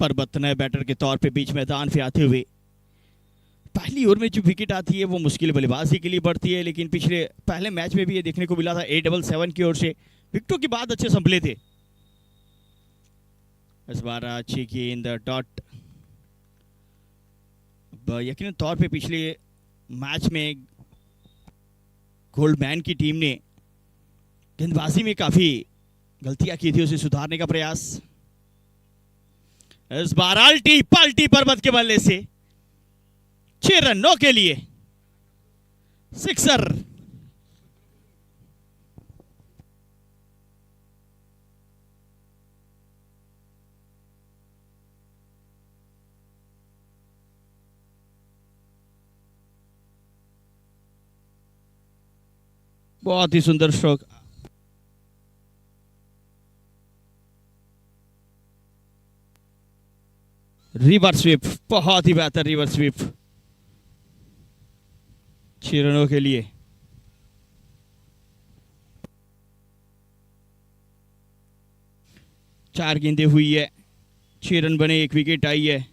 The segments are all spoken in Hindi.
परबत नए बैटर के तौर पे बीच मैदान पे आते हुए, पहली ओवर में जो विकेट आती है वो मुश्किल बल्लेबाजी के लिए बढ़ती है, लेकिन पिछले पहले मैच में भी ये देखने को मिला था 877 की ओर से विकेटों के बाद अच्छे संभले थे। इस बार अच्छी गेंद डॉट। यकीनन तौर पे पिछले मैच में गोल्डमैन की टीम ने गेंदबाजी में काफी गलतियां की थी, उसे सुधारने का प्रयास। इस बार अल्टी पल्टी पर्वत के बल्ले से 6 रनों के लिए सिक्सर। बहुत ही सुंदर स्ट्रोक। रिवर्स स्वीप, बहुत ही बेहतर रिवर्स स्वीप 6 रनों के लिए। चार गेंदें हुई है, 6 रन बने, 1 विकेट आई है।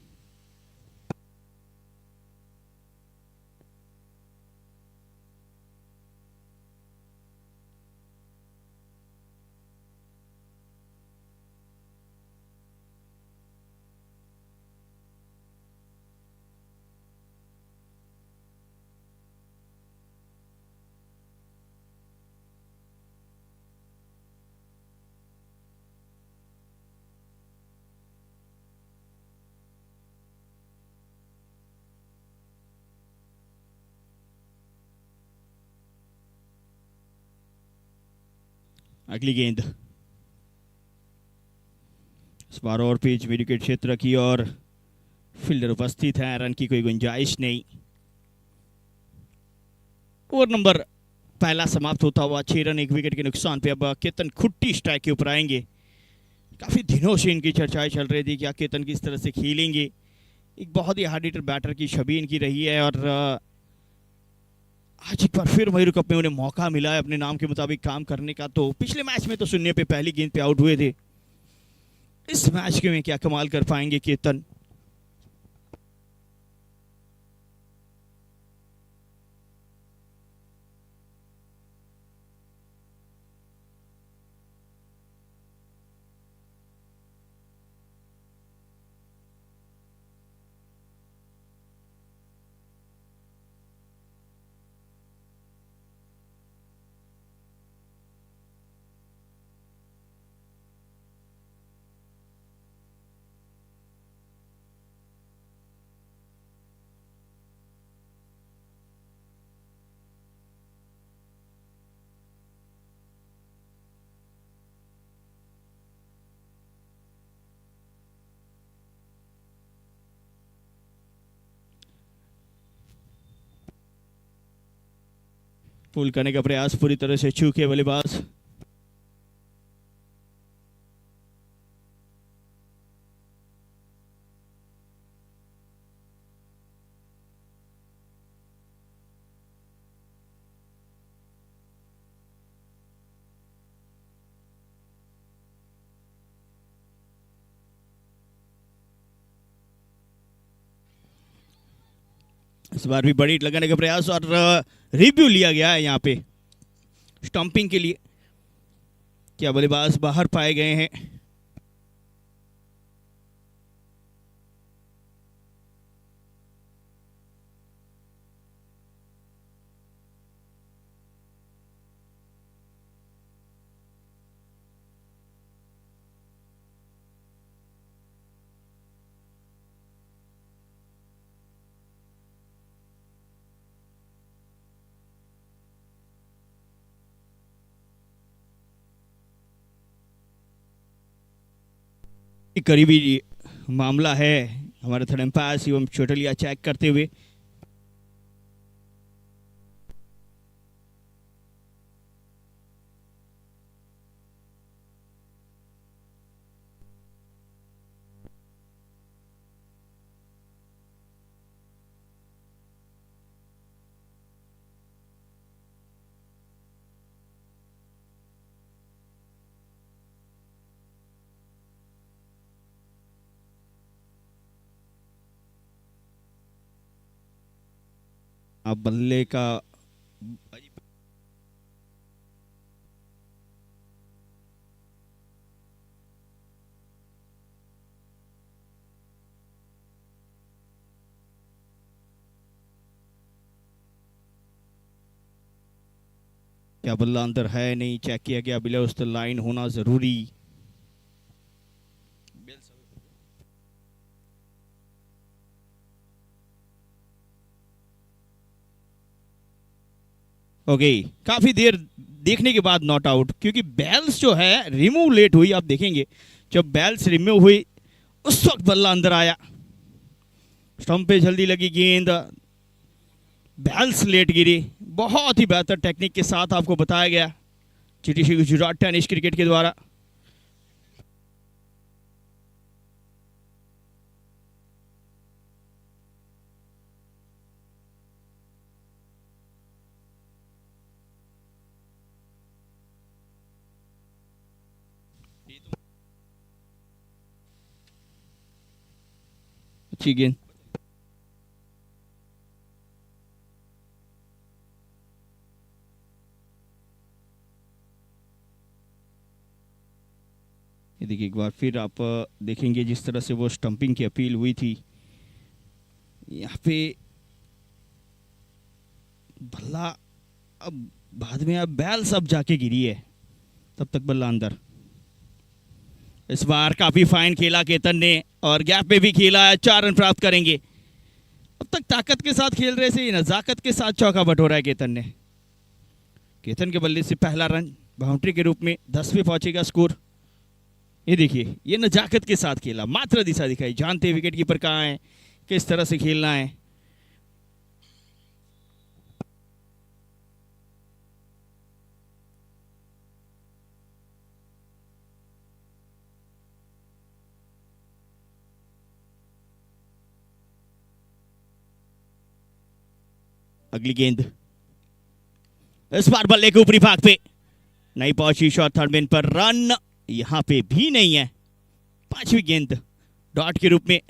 अगली गेंद इस बार और पिच विकेट क्षेत्र की और फील्डर उपस्थित है, रन की कोई गुंजाइश नहीं। ओवर नंबर पहला समाप्त होता हुआ 6 रन 1 विकेट के नुकसान पे अब केतन खुट्टी स्ट्राइक के ऊपर आएंगे। काफी दिनों से इनकी चर्चाएं चल रही थी कि केतन किस तरह से खेलेंगे। एक बहुत ही हार्ड हिटर बैटर की छवि इनकी रही है और आज एक बार फिर मयूर कप में उन्हें मौका मिला है अपने नाम के मुताबिक काम करने का। तो पिछले मैच में तो शून्य पे पहली गेंद पे आउट हुए थे, इस मैच में क्या कमाल कर पाएंगे केतन। पुल करने का प्रयास पूरी तरह से चूके बल्लेबाज। इस बार भी बड़ी लगाने का प्रयास और रिव्यू लिया गया है यहाँ पे स्टंपिंग के लिए। क्या बल्लेबाज बाहर पाए गए हैं। करीबी मामला है हमारे थर्ड एम्पायर एवं चोटलिया चेक करते हुए। अब बल्ले का क्या बल्ला अंदर है नहीं, चेक किया गया, बिलो उस लाइन होना जरूरी। ओके, काफी देर देखने के बाद नॉट आउट, क्योंकि बैल्स जो है रिमूव लेट हुई। आप देखेंगे जब बैल्स रिमूव हुई उस वक्त बल्ला अंदर आया, स्टंप पे जल्दी लगी गेंद, बैल्स लेट गिरी। बहुत ही बेहतर टेक्निक के साथ आपको बताया गया जीटीसी गुजरात टेनिस क्रिकेट के द्वारा। अच्छी गेंद, ये देखिए एक बार फिर आप देखेंगे जिस तरह से वो स्टंपिंग की अपील हुई थी, यहाँ पे बल्ला अब बाद में अब बैल सब जाके गिरी है, तब तक बल्ला अंदर। इस बार काफी फाइन खेला केतन ने और गैप पे भी खेला है, 4 रन प्राप्त करेंगे। अब तक ताकत के साथ खेल रहे से नजाकत के साथ चौका बटोरा है केतन ने। केतन के बल्ले से पहला रन बाउंड्री के रूप में 10 पे पहुंचेगा स्कोर। ये देखिए ये नजाकत के साथ खेला, मात्र दिशा दिखाई, जानते विकेट कीपर कहाँ है, किस तरह से खेलना है। अगली गेंद, इस बार बल्ले के ऊपरी भाग पे नहीं पहुंची, शॉट थर्ड मैन पर, रन यहां पे भी नहीं है। 5वीं गेंद डॉट के रूप में।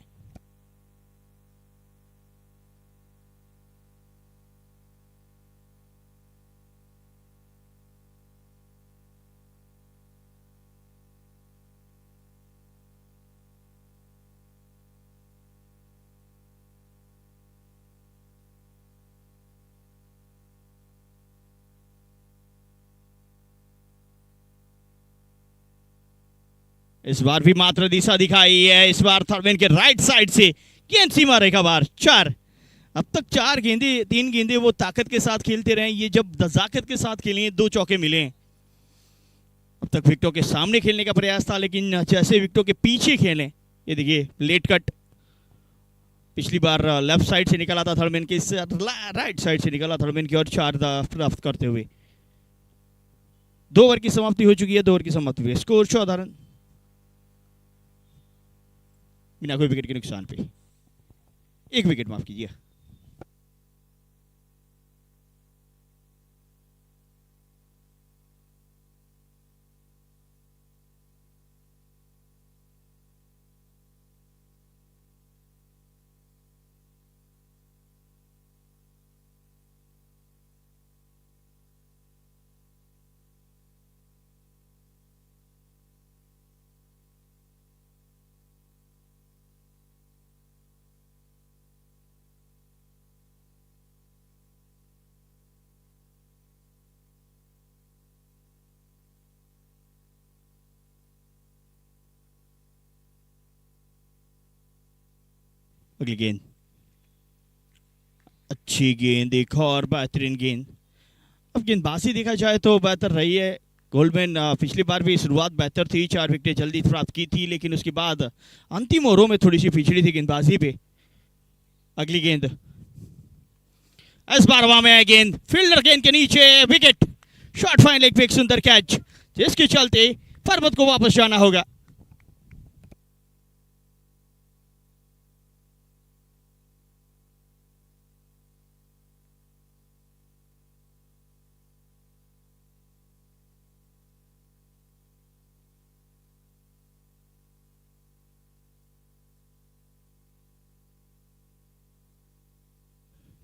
इस बार भी मात्र दिशा दिखाई है, इस बार थर्ड मैन के राइट साइड से गेंद सीमा रेखा बार 4। अब तक 4 गेंदे, 3 गेंदे वो ताकत के साथ खेलते रहे, ये जब नजाकत के साथ खेले 2 चौके मिले। अब तक विकेटों के सामने खेलने का प्रयास था, लेकिन जैसे विकेटों के पीछे खेले, ये देखिए लेट कट, पिछली बार लेफ्ट साइड से निकला था थर्ड मैन के, राइट साइड से निकला थर्ड मैन की और 4 प्राप्त करते हुए 2 ओवर की समाप्ति हो चुकी है। 2 ओवर की समाप्ति हुई, स्कोर 14 रन बिना कोई विकेट के नुकसान पे। 1 विकेट माफ कीजिए। अगली गेंद, अच्छी गेंद, एक और बेहतरीन गेंद। अब गेंदबाजी देखा जाए तो बेहतर रही है। गोल्डमैन पिछली बार भी शुरुआत बेहतर थी, 4 विकेटें जल्दी प्राप्त की थी, लेकिन उसके बाद अंतिम ओवरों में थोड़ी सी पिछड़ी थी गेंदबाजी पे। अगली गेंद, इस बार हवा में है गेंद, फील्डर गेंद के नीचे, विकेट। शॉर्ट फाइन लेग पे एक सुंदर कैच, जिसके चलते पर्वत को वापस जाना होगा।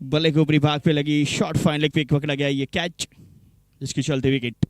बल्ले के ऊपरी भाग पे लगी शॉर्ट फाइन लेग पे पकड़ा गया ये कैच, जिसके चलते विकेट।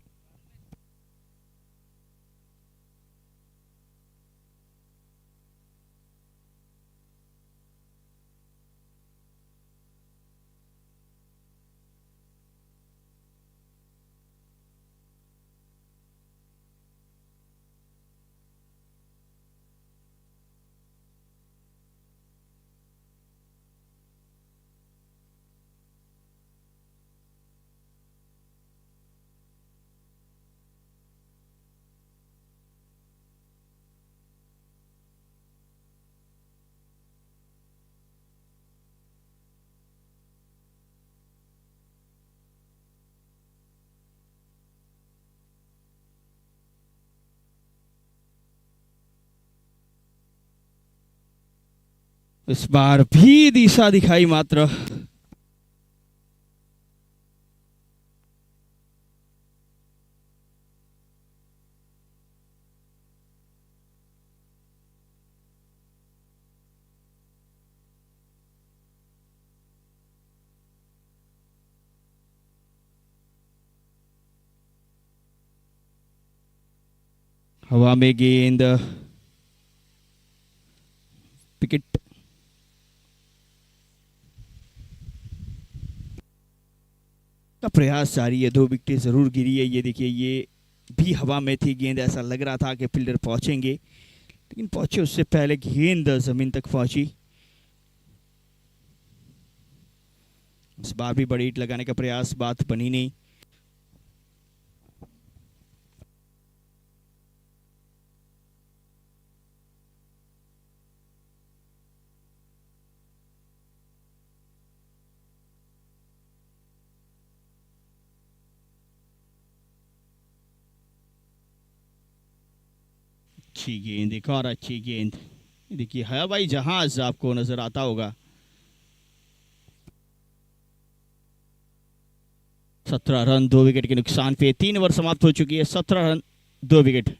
इस बार भी दिशा दिखाई मात्र। हवा में गेंद, विकेट। का प्रयास जारी है, 2 विकेटें जरूर गिरी है। ये देखिए, ये भी हवा में थी गेंद, ऐसा लग रहा था कि फील्डर पहुंचेंगे, लेकिन पहुंचे उससे पहले गेंद जमीन तक पहुंची। इस बार भी बड़ी हिट लगाने का प्रयास, बात बनी नहीं। अच्छी गेंद, एक और अच्छी गेंद। देखिए हवाई जहाज आपको नजर आता होगा। 17 रन 2 विकेट के नुकसान पे 3 ओवर समाप्त हो चुकी है। 17 रन 2 विकेट।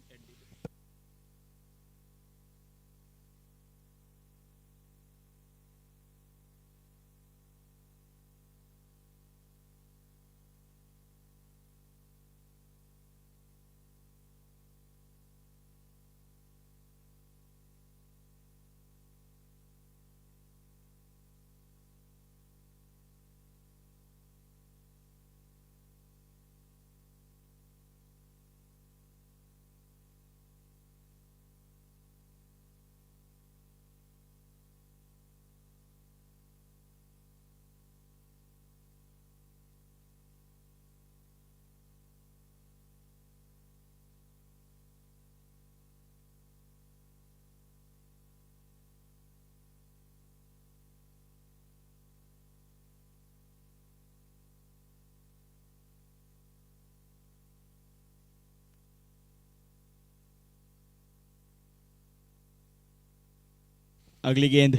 अगली गेंद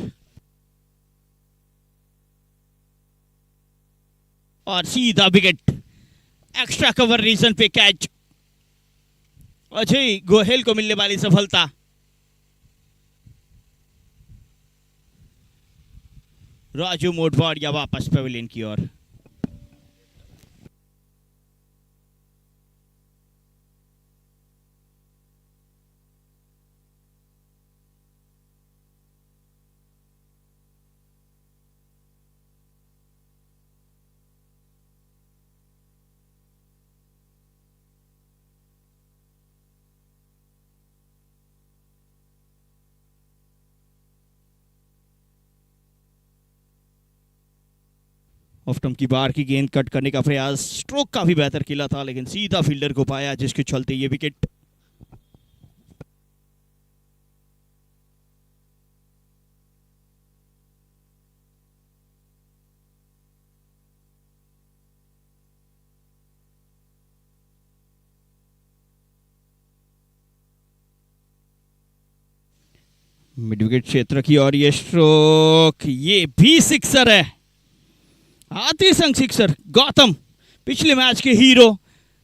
और सीधा विकेट। एक्स्ट्रा कवर रीजन पे कैच। अजय गोहेल को मिलने वाली सफलता। राजू मोटवाड़िया वापस पवेलियन की ओर। ऑफ स्टंप की बार की गेंद कट करने का प्रयास, स्ट्रोक काफी बेहतर खेला था, लेकिन सीधा फील्डर को पाया, जिसके चलते ये विकेट। मिड विकेट क्षेत्र की और ये स्ट्रोक, ये भी सिक्सर है। आती संग सिक्सर। गौतम पिछले मैच के हीरो,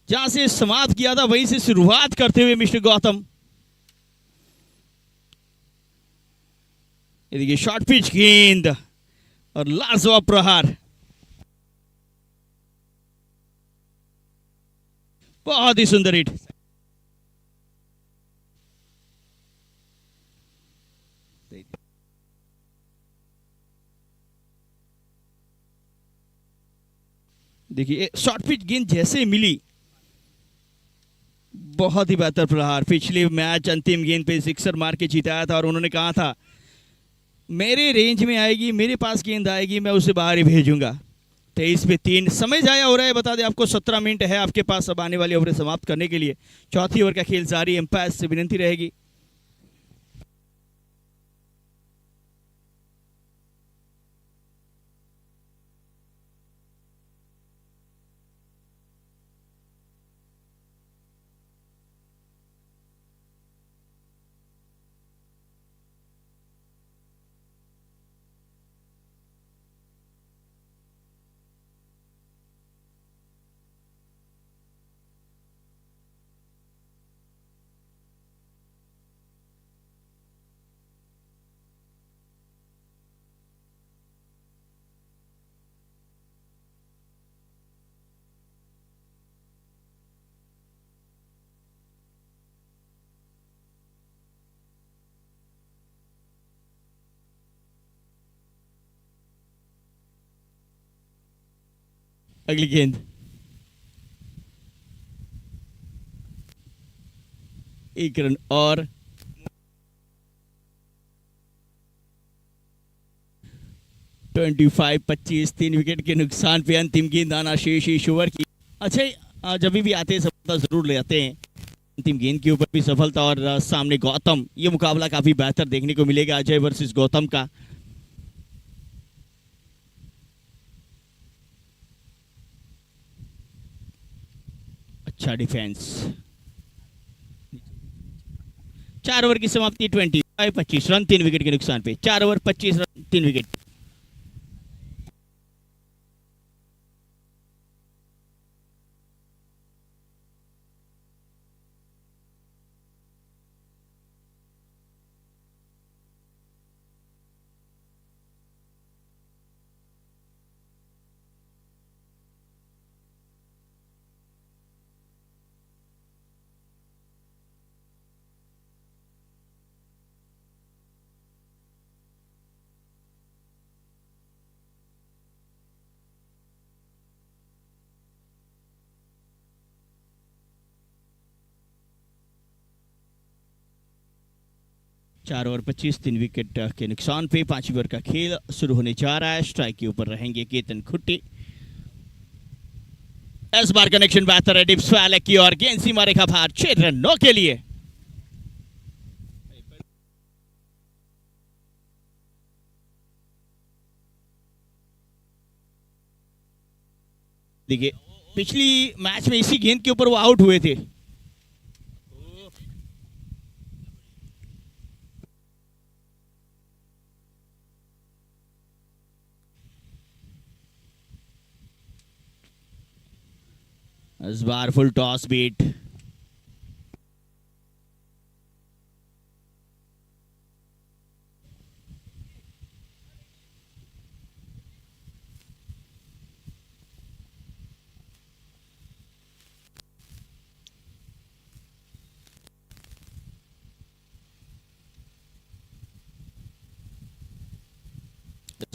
जहां से समाप्त किया था वहीं से शुरुआत करते हुए मिस्टर गौतम। ये देखिए शॉर्ट पिच गेंद और लाजवाब प्रहार। बहुत ही सुंदर हिट। देखिए शॉर्ट पिच गेंद जैसे मिली, बहुत ही बेहतर प्रहार। पिछले मैच अंतिम गेंद पे सिक्सर मार के जिताया था और उन्होंने कहा था मेरे रेंज में आएगी, मेरे पास गेंद आएगी, मैं उसे बाहर ही भेजूंगा। 23 पे 3 समय जाया हो रहा है। बता दें आपको 17 मिनट है आपके पास अब आने वाली ओवरें समाप्त करने के लिए। चौथी ओवर का खेल जारी। एम्पायर से विनती रहेगी। अगली गेंद एक रन और। 25-25 3 विकेट के नुकसान पे अंतिम गेंद आना शेष इस ओवर की। अच्छा, जब भी आते हैं सफलता जरूर ले आते हैं। अंतिम गेंद के ऊपर भी सफलता और सामने गौतम। ये मुकाबला काफी बेहतर देखने को मिलेगा अजय वर्सेस गौतम का। अच्छा डिफेंस। 4 ओवर की समाप्ति 25 रन 3 विकेट के नुकसान पे। 4 ओवर 25 रन 3 विकेट। चार ओवर 25 3 विकेट के नुकसान पे 5 ओवर का खेल शुरू होने जा रहा है। स्ट्राइक के ऊपर रहेंगे केतन खुट्टी। इस बार कनेक्शन बेहतर है। डिप्स वाले की और गेंद सीमा रेखा बाहर 6 रनों के लिए। देखिए पिछली मैच में इसी गेंद के ऊपर वो आउट हुए थे। इस बार फुल टॉस बीट। इस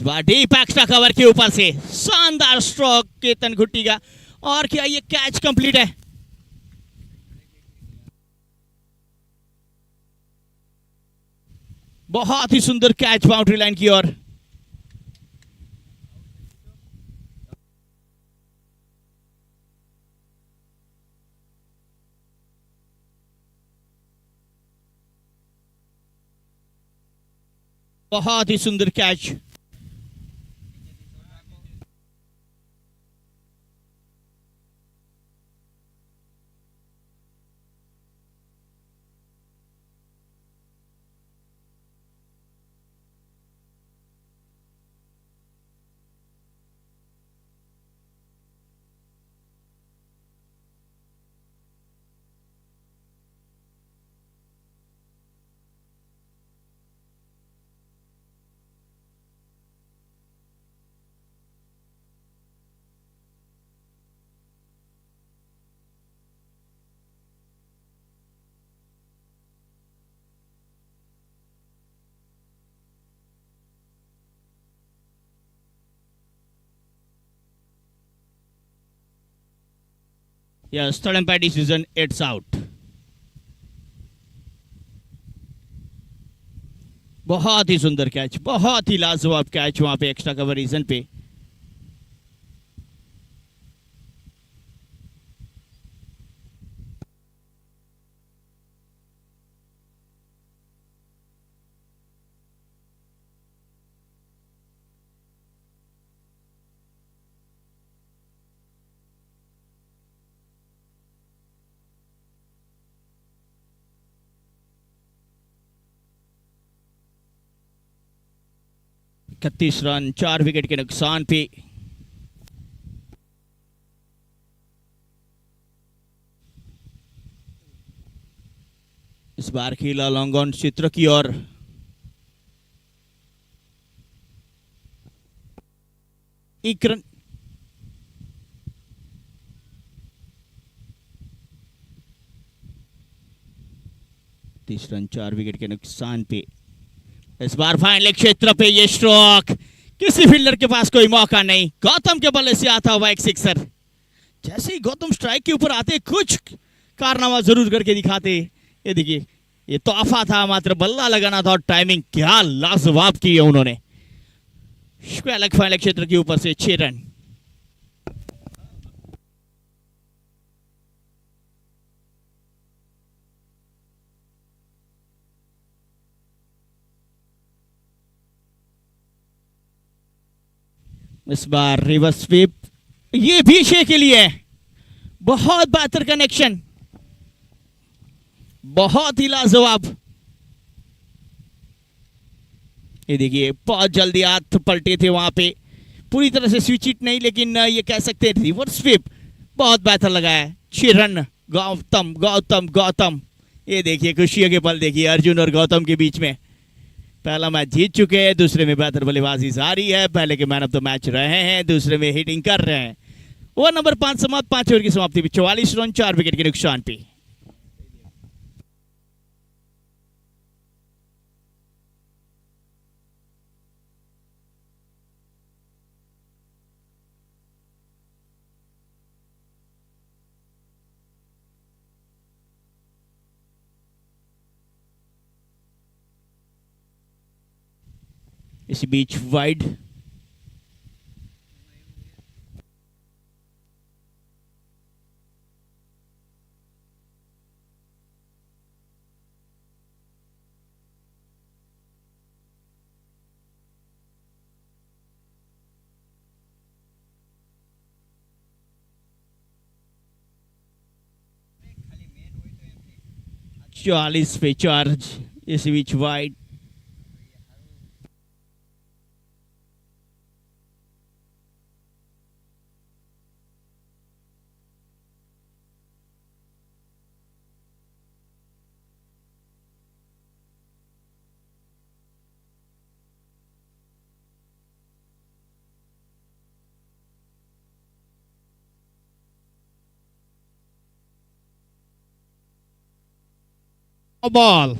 बार डीप एक्स्ट्रा कवर के ऊपर से शानदार स्ट्रोक केतन खुट्टी का। और क्या ये कैच कंप्लीट है? बहुत ही सुंदर कैच बाउंड्री लाइन की ओर। बहुत ही सुंदर catch. Yes, third umpire decision, it's out. बहुत ही सुंदर कैच, बहुत ही लाजवाब कैच वहां पे एक्स्ट्रा कवर रीजन पे। इकतीस रन 4 विकेट के नुकसान पे। इस बार खेला लॉन्ग ऑन चित्र की ओर। एक रन 30 रन 4 विकेट के नुकसान पे। इस बार फाइनल क्षेत्र पे ये स्ट्रोक, किसी फील्डर के पास कोई मौका नहीं। गौतम के बल्ले से आता हुआ एक सिक्सर। जैसे ही गौतम स्ट्राइक के ऊपर आते कुछ कारनामा जरूर करके दिखाते। ये देखिए, ये तोहफा था, मात्र बल्ला लगाना था और टाइमिंग क्या लाजवाब की है उन्होंने। अलग फाइनल क्षेत्र के ऊपर से 6 रन। इस बार रिवर्स स्वीप, ये भी छह के लिए। बहुत बेहतर कनेक्शन, बहुत ही लाजवाब। ये देखिए, बहुत जल्दी हाथ पलटे थे वहां पे। पूरी तरह से स्विच इट नहीं, लेकिन ये कह सकते हैं रिवर्स स्वीप बहुत बेहतर लगा है। 6 रन। गौतम गौतम गौतम, ये देखिए खुशियों के पल देखिए अर्जुन और गौतम के बीच में। पहला मैच जीत चुके हैं, दूसरे में बेहतर बल्लेबाजी जारी है। पहले के मैन ऑफ द मैच रहे हैं, दूसरे में हिटिंग कर रहे हैं। ओवर नंबर 5 समाप्त, 5 ओवर की समाप्ति में 44 रन 4 विकेट के नुकसान पे। इसी बीच वाइड, चालीस पे चार्ज। इसी बीच वाइड, बॉल।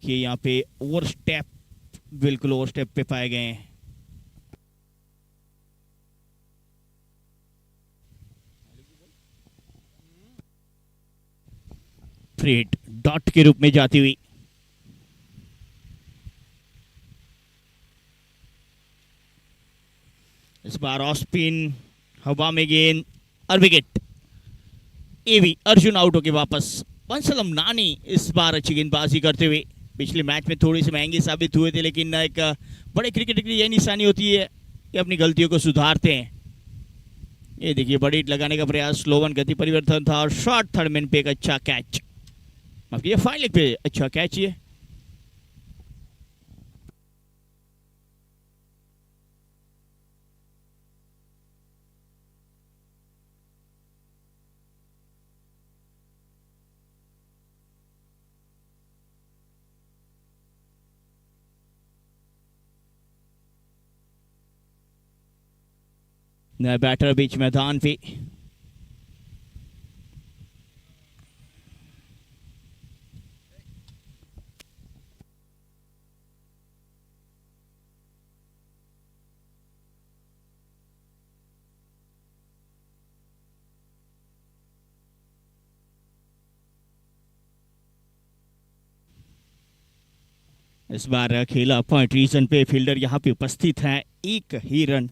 कि यहाँ पे ओवर स्टेप, बिल्कुल ओवर स्टेप पे पाए गए हैं। फ्री हिट डॉट के रूप में जाती हुई। इस बार ऑफ स्पिन, हवा में गेंद और विकेट। एवी अर्जुन आउट होके वापस। बंसलम नानी इस बार अच्छी गेंदबाजी करते हुए। पिछले मैच में थोड़ी सी महंगी साबित हुए थे, लेकिन एक बड़े क्रिकेटर की यही निशानी होती है कि अपनी गलतियों को सुधारते हैं। ये देखिए, बड़ी हिट लगाने का प्रयास, स्लो वन गति परिवर्तन था और शॉर्ट थर्ड मैन पे एक अच्छा कैच। माफ कीजिए, फाइन लेग पे अच्छा कैच ये। नया बैटर बीच मैदान पे। इस बार खेला पॉइंट रीजन पे, फील्डर यहां पे उपस्थित है, एक ही रन।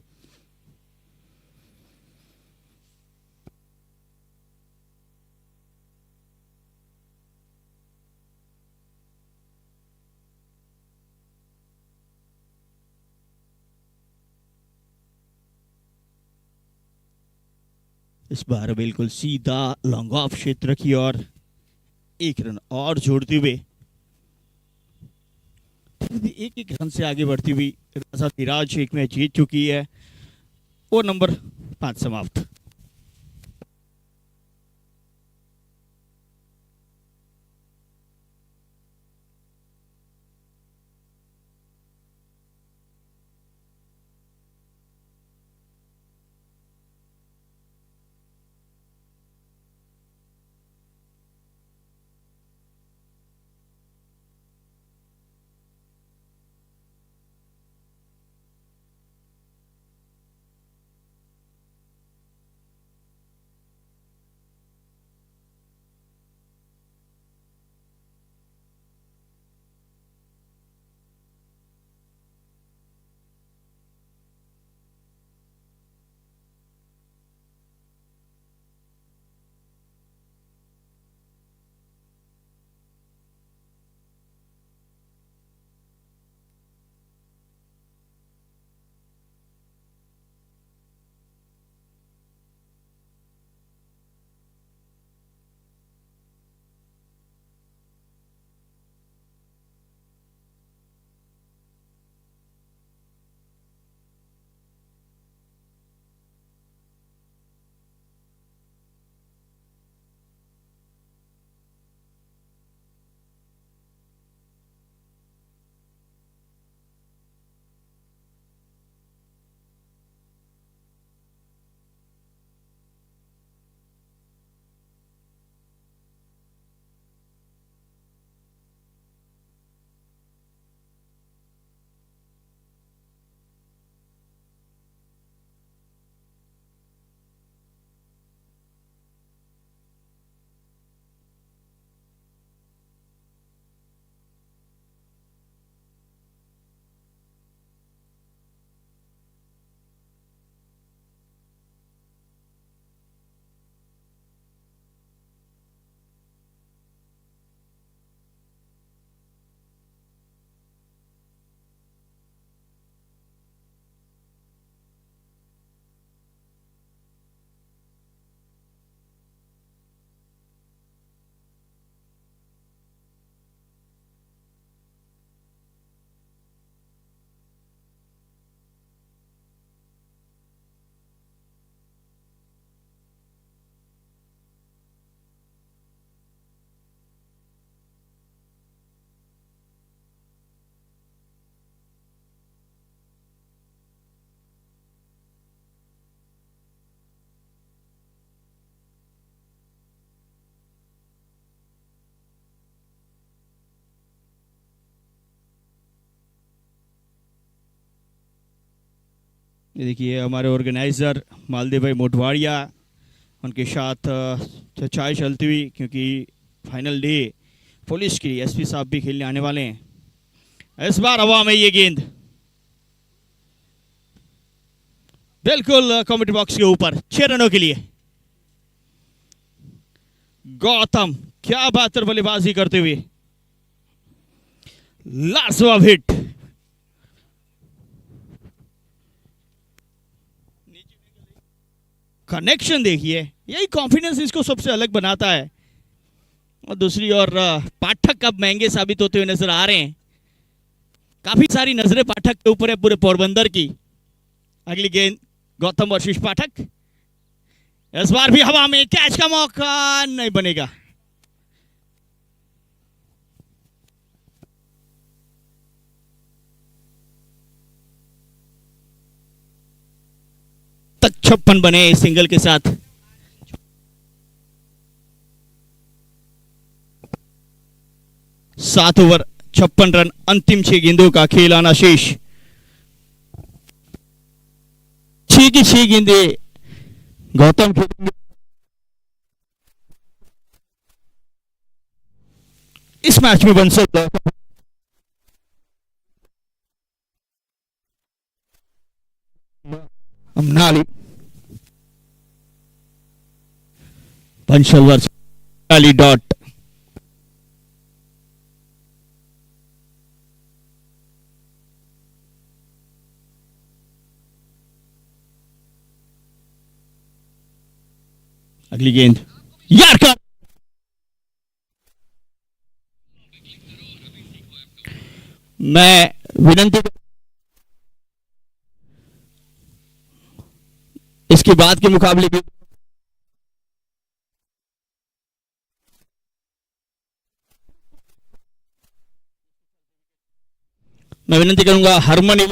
इस बार बिल्कुल सीधा लॉन्ग ऑफ क्षेत्र की ओर, एक रन और जोड़ते हुए एक एक रन से आगे बढ़ती हुई राजा धीराज एक मैच जीत चुकी है। ओवर नंबर 5 समाप्त। ये देखिए हमारे ऑर्गेनाइजर मालदेव भाई मोटवाड़िया, उनके साथ चर्चाएं चलती हुई, क्योंकि फाइनल डे पुलिस की एसपी साहब भी खेलने आने वाले हैं। इस बार हवा में ये गेंद बिल्कुल कमेटी बॉक्स के ऊपर, 6 रनों के लिए गौतम क्या बेहतर बल्लेबाजी करते हुए, लाजवाब हिट। कनेक्शन देखिए, यही कॉन्फिडेंस इसको सबसे अलग बनाता है। और दूसरी ओर पाठक अब महंगे साबित होते हुए नजर आ रहे हैं। काफी सारी नजरें पाठक के ऊपर है पूरे पोरबंदर की। अगली गेंद गौतम और शीश पाठक, इस बार भी हवा में, कैच का मौका नहीं बनेगा। तक 56 बने इस सिंगल के साथ। सात ओवर 56 रन, अंतिम 6 गेंदों का खेल आना शेष। 6 की 6 गेंदे गौतम खेलेंगे। इस मैच में बंसल अमनाली पंचल वर्ष डॉट। अगली गेंद यार का मैं विनंती इसके बाद के मुकाबले की मैं विनंती करूंगा हरमन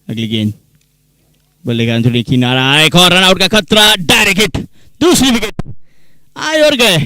अगली गेंद बल्लेबाज थोड़ी किनारा, एक और रन आउट का खतरा, डायरेक्ट हिट, दूसरी विकेट आए और गए।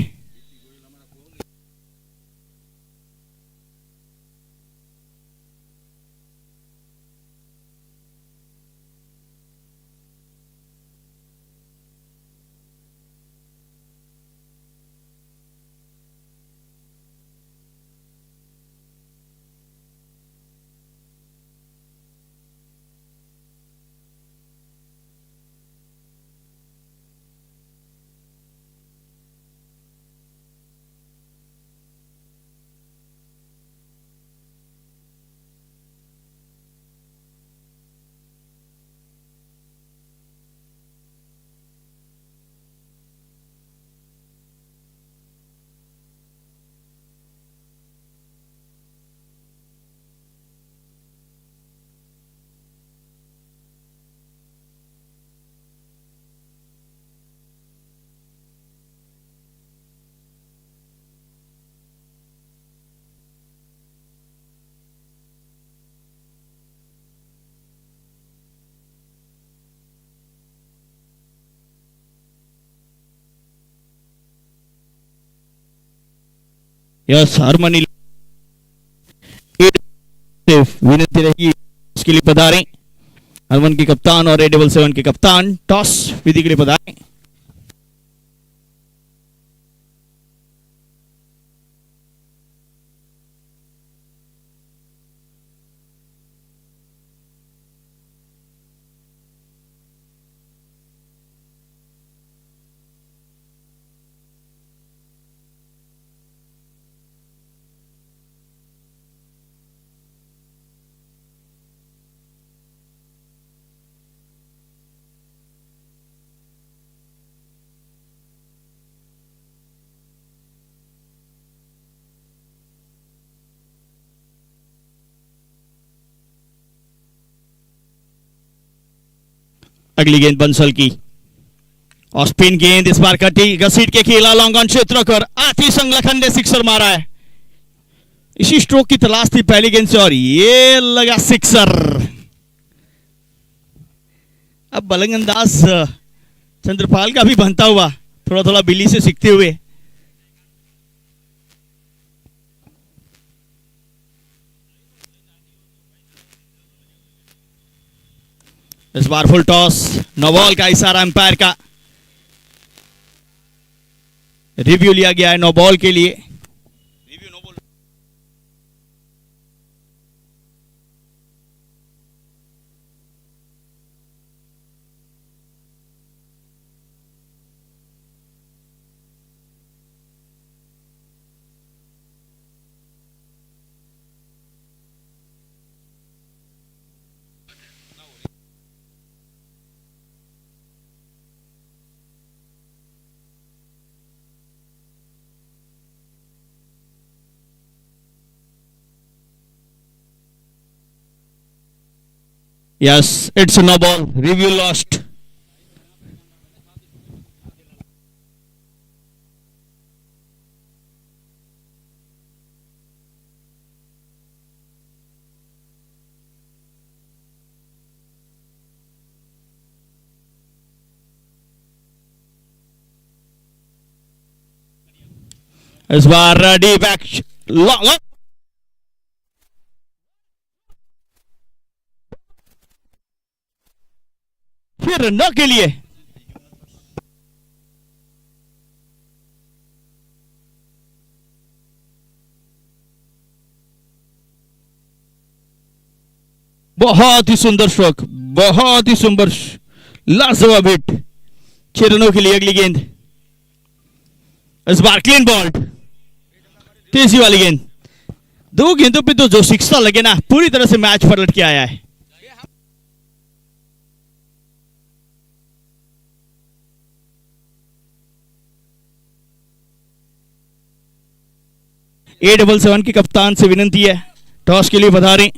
यस हरमन विनती रही उसके लिए पधारें हरमन के कप्तान और 877 के कप्तान टॉस विधि के लिए पधारें। अगली गेंद बंसल की और स्पिन गेंद इस बार कटी, घसीट के खेला लॉन्ग ऑन क्षेत्र कर आती संगलखन ने सिक्सर मारा है। इसी स्ट्रोक की तलाश थी पहली गेंद से और ये लगा सिक्सर। अब बल्लेबाज अंदाज चंद्रपाल का भी बनता हुआ, थोड़ा थोड़ा बिल्ली से सीखते हुए। इस बार फुल टॉस, नो बॉल का इशारा अंपायर का, रिव्यू लिया गया है नो बॉल के लिए। Yes, it's no ball, review lost. इस बार डी बैक लॉन्ग, फिर रन के लिए बहुत ही सुंदर स्ट्रोक, बहुत ही सुंदर, लाजवाब हिट। 6 रनों के लिए अगली गेंद, इस बार क्लीन बॉल, तेजी वाली गेंद। 2 गेंदों पे तो जो सिक्सा लगे ना, पूरी तरह से मैच पलट के आया है। A77 के कप्तान से विनंती है, टॉस के लिए पधारें।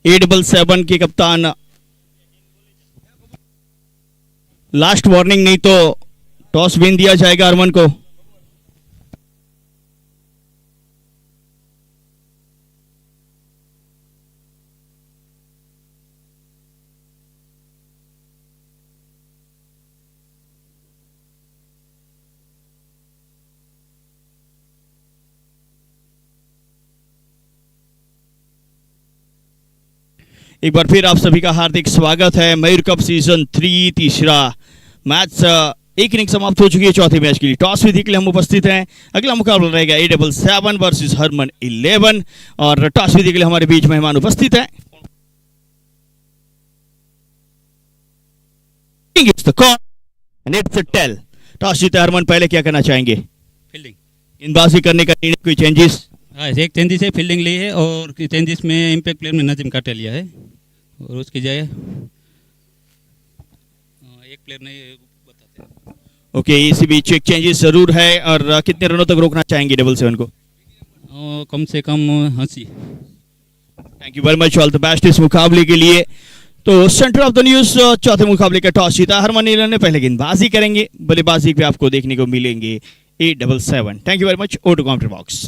A77 के कप्तान, लास्ट वार्निंग, नहीं तो टॉस विन दिया जाएगा अरमान को। एक बार फिर आप सभी का हार्दिक स्वागत है। मयूर कप सीजन 3 तीसरा मैच, एक इनिंग समाप्त हो चुकी है चौथे मैच के लिए। टॉस विधि के लिए हम उपस्थित हैं। अगला मुकाबला रहेगा A77 वर्सेस हरमन 11, और टॉस विधि के लिए हमारे बीच मेहमान उपस्थित है। टॉस जीते हरमन, पहले क्या करना चाहेंगे? फील्डिंग, गेंदबाजी करने का निर्णय, कोई चेंजेस? हाँ, एक चेंजेस है, फील्डिंग ली है, और चेंजेस में इम्पैक्ट प्लेयर में नजीम काटा लिया है, और उसकी जगह एक प्लेयर नहीं बताते हैं। ओके, इसी बीच एक चेंजेस जरूर है। और कितने रनों तक रोकना चाहेंगे 77 को? कम से कम 80। Thank you very much, all the best इस मुकाबले के लिए। तो सेंटर ऑफ द न्यूज, चौथे मुकाबले का टॉस जीता हरमन 11 ने। पहले गेंदबाजी करेंगे, बल्लेबाजी पे आपको देखने को मिलेंगे A77। Thank you very much, over to counter box.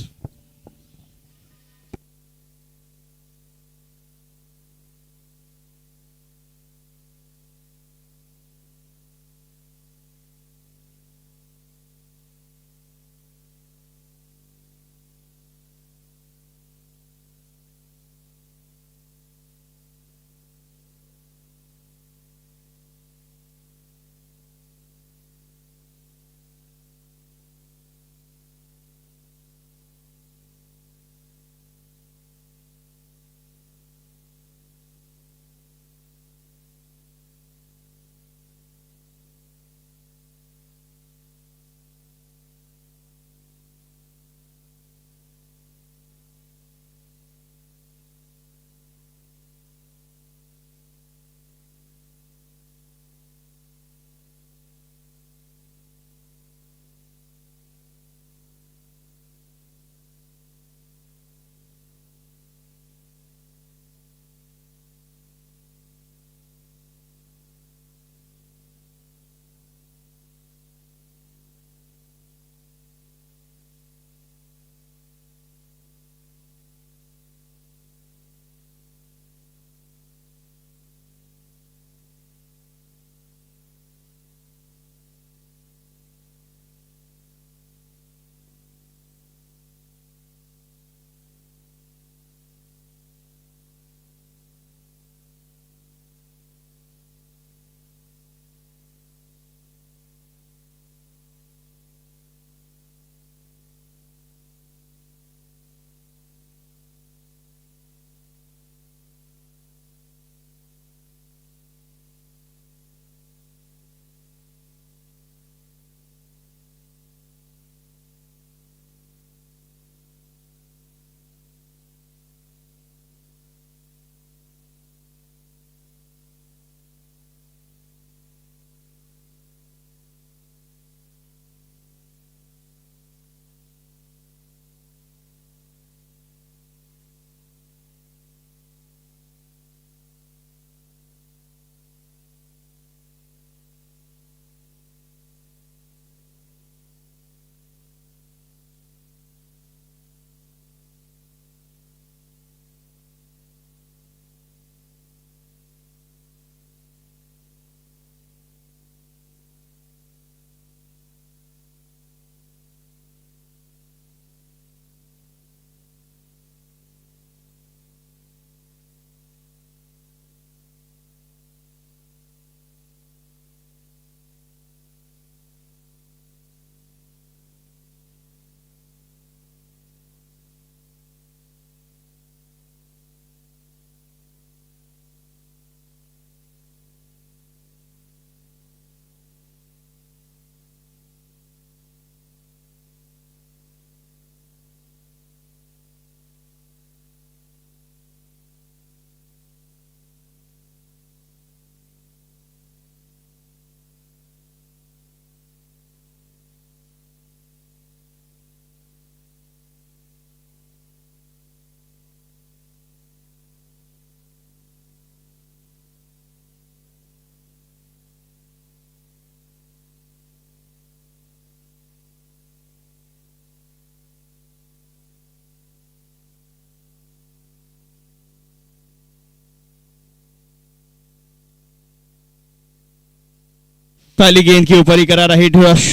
पहली गेंद के ऊपर ही करा रही रश।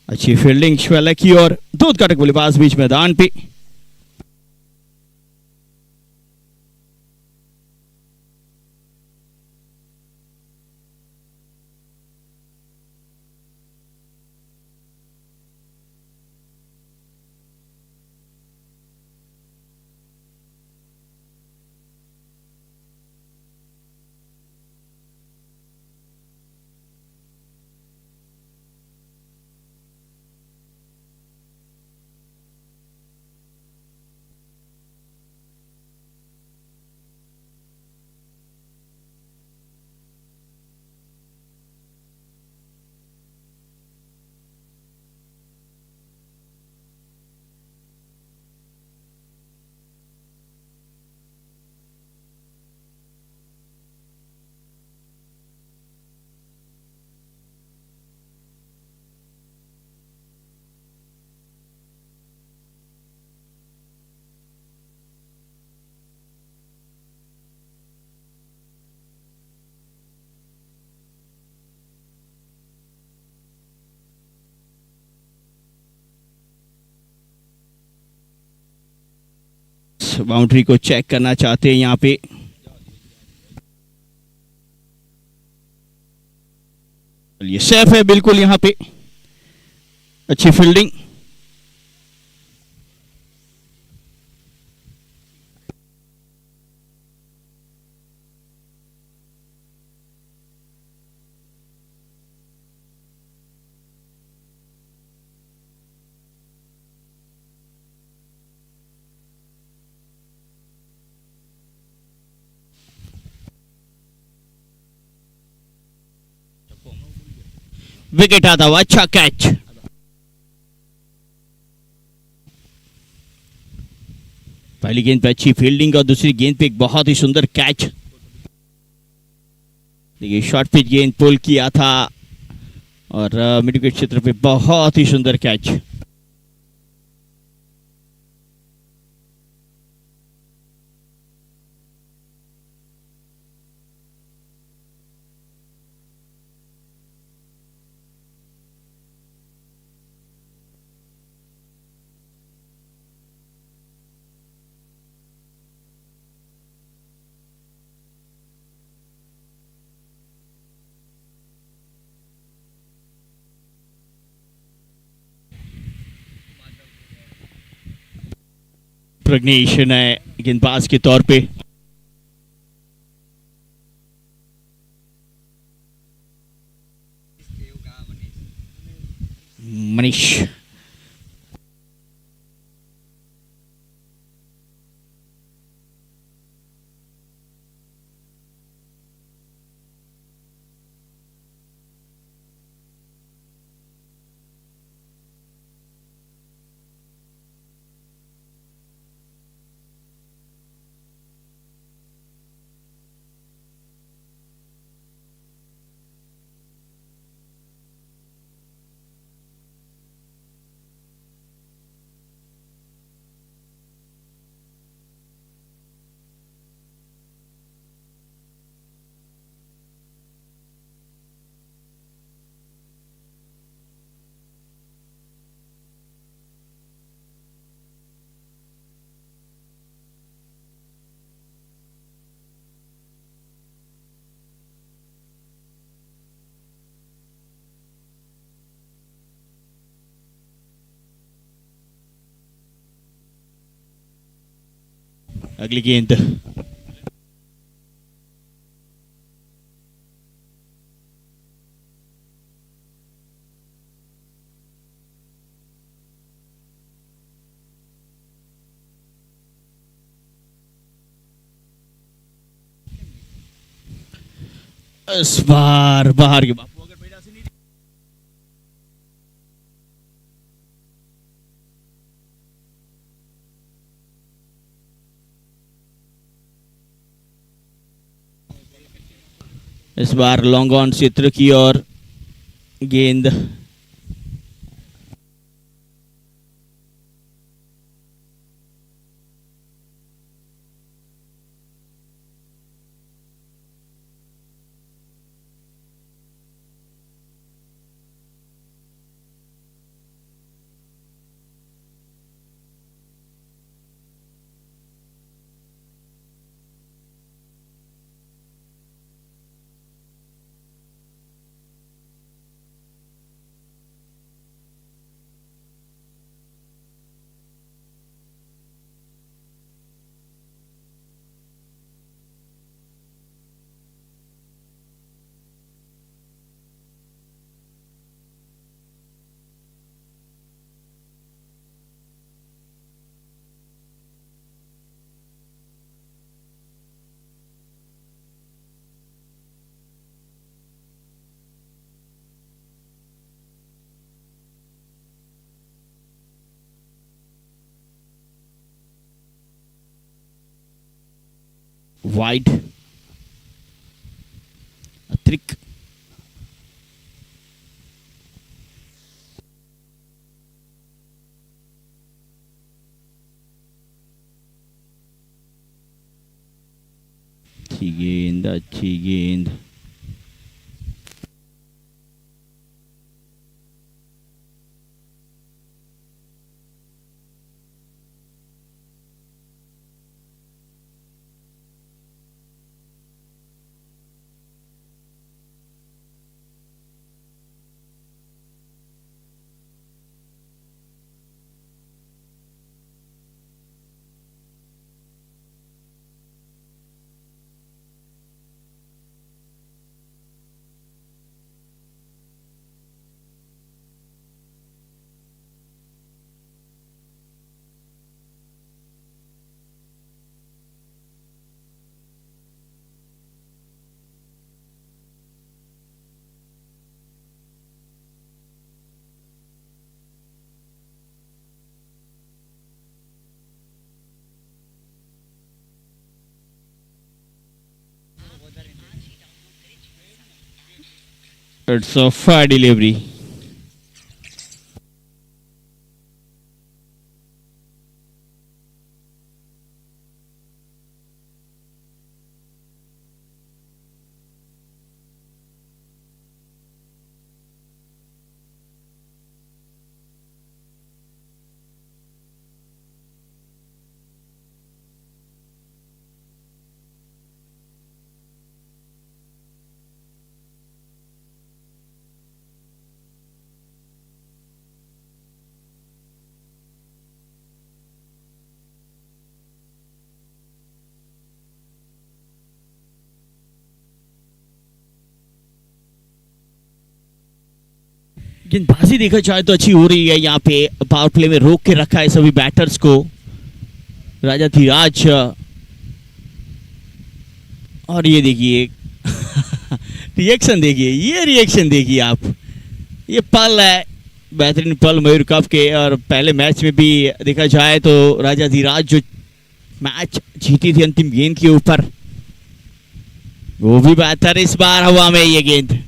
अच्छी फील्डिंग श्वेला की और दूध कटक बल्लेबाज बीच मैदान पे। बाउंड्री को चेक करना चाहते हैं यहाँ पे। ये सेफ है बिल्कुल यहाँ पे। अच्छी फील्डिंग। विकेट आता हुआ अच्छा कैच। पहली गेंद पे अच्छी फील्डिंग और दूसरी गेंद पे एक बहुत ही सुंदर कैच। देखिए शॉर्ट पिच गेंद पुल किया था और मिड विकेट क्षेत्र पे बहुत ही सुंदर कैच। प्रज्ञेश ने गेंदबाज के तौर पे मनीष। अगली गेंद इस बार बाहर के बापू अगर पैदा से नहीं। इस बार लॉन्ग ऑन क्षेत्र की और गेंद वाइड अत्रिक अच्छी गेंद, अच्छी गेंद। It's a fair delivery. गेंदबाजी देखा जाए तो अच्छी हो रही है यहाँ पे। पावर प्ले में रोक के रखा है सभी बैटर्स को राजा धीराज। और ये देखिए रिएक्शन देखिए, ये रिएक्शन देखिए आप। ये पल है, बेहतरीन पल मयूर कप के। और पहले मैच में भी देखा जाए तो राजा धीराज जो मैच जीती थी अंतिम गेंद के ऊपर, वो भी बेहतर। इस बार हवा में ये गेंद,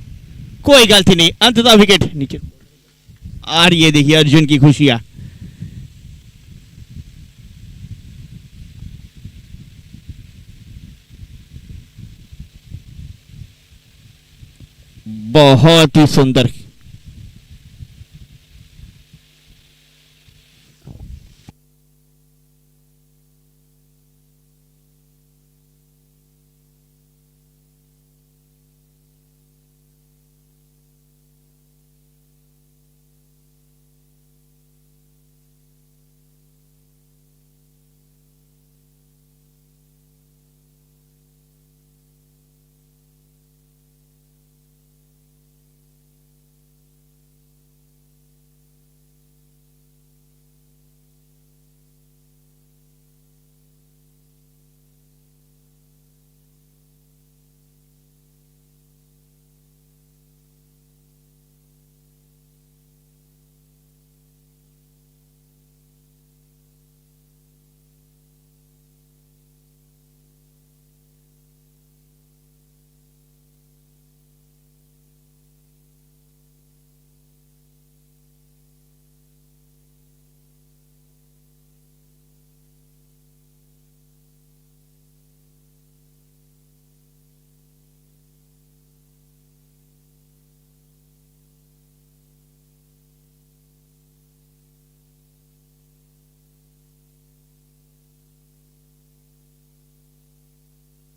कोई गलती नहीं, अंततः विकेट नीचे। और ये देखिए अर्जुन की खुशियां। बहुत ही सुंदर।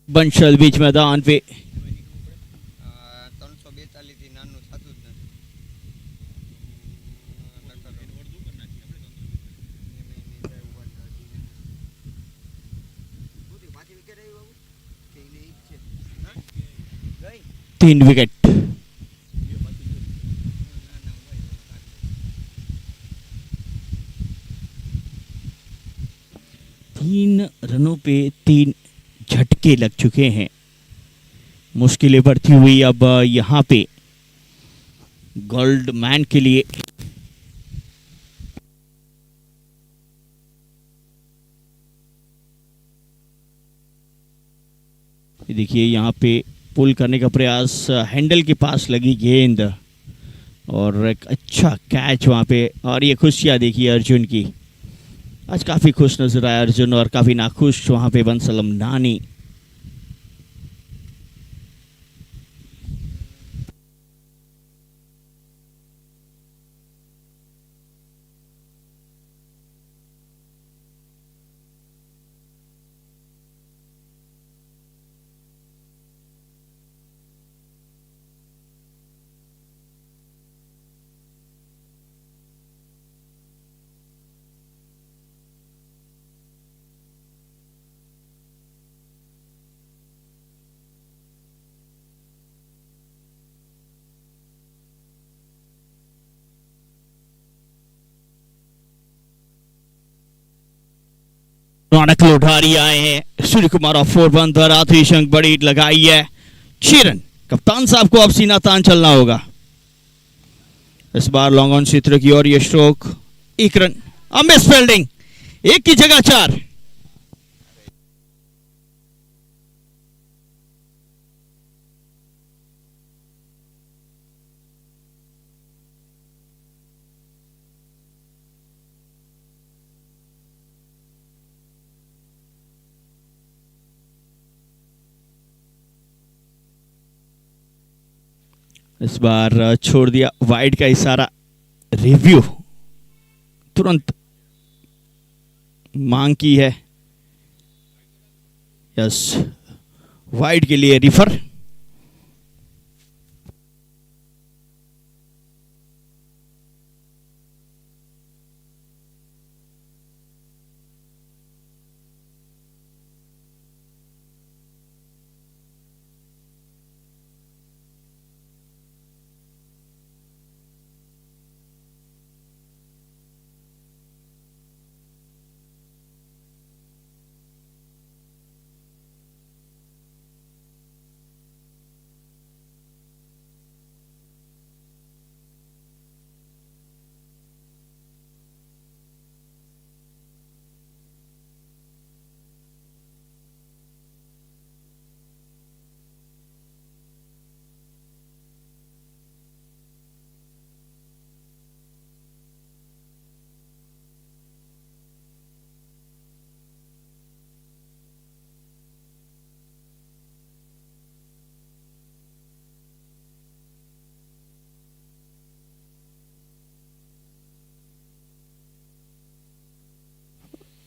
બંશલ બીચ मैदान पे 342 થી નાનું થતું જ નથી. પાછી વિકેટ આવી બાબુ કે નહીં છે ગઈ 3 विकेट। तीन रनों पे 3 झटके लग चुके हैं। मुश्किलें बढ़ती हुई अब यहाँ पे गोल्ड मैन के लिए। ये देखिए यहाँ पे पुल करने का प्रयास, हैंडल के पास लगी गेंद और एक अच्छा कैच वहाँ पे। और ये खुशियाँ देखिए अर्जुन की, आज काफ़ी खुश नजर आया अर्जुन और काफ़ी नाखुश वहाँ पे बंसलम नानी। रौनक लोधारी आए हैं, सूर्य कुमार और 4 बंद पर आखिरी शंख बड़ी लगाई है। 6 रन। कप्तान साहब को अब सीना तान चलना होगा। इस बार लॉन्ग ऑन क्षेत्र की ओर ये स्ट्रोक, 1 रन। अब मिस फील्डिंग, 1 की जगह 4। इस बार छोड़ दिया वाइड का इशारा। रिव्यू तुरंत मांग की है। यस, वाइड के लिए refer.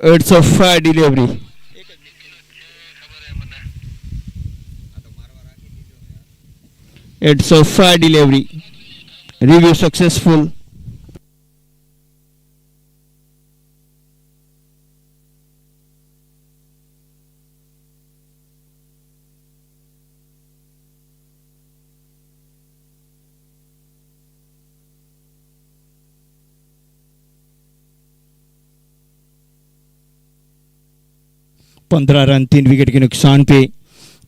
It's a fire delivery. It's a fire delivery. Review successful. पंद्रह रन 3 विकेट के नुकसान पे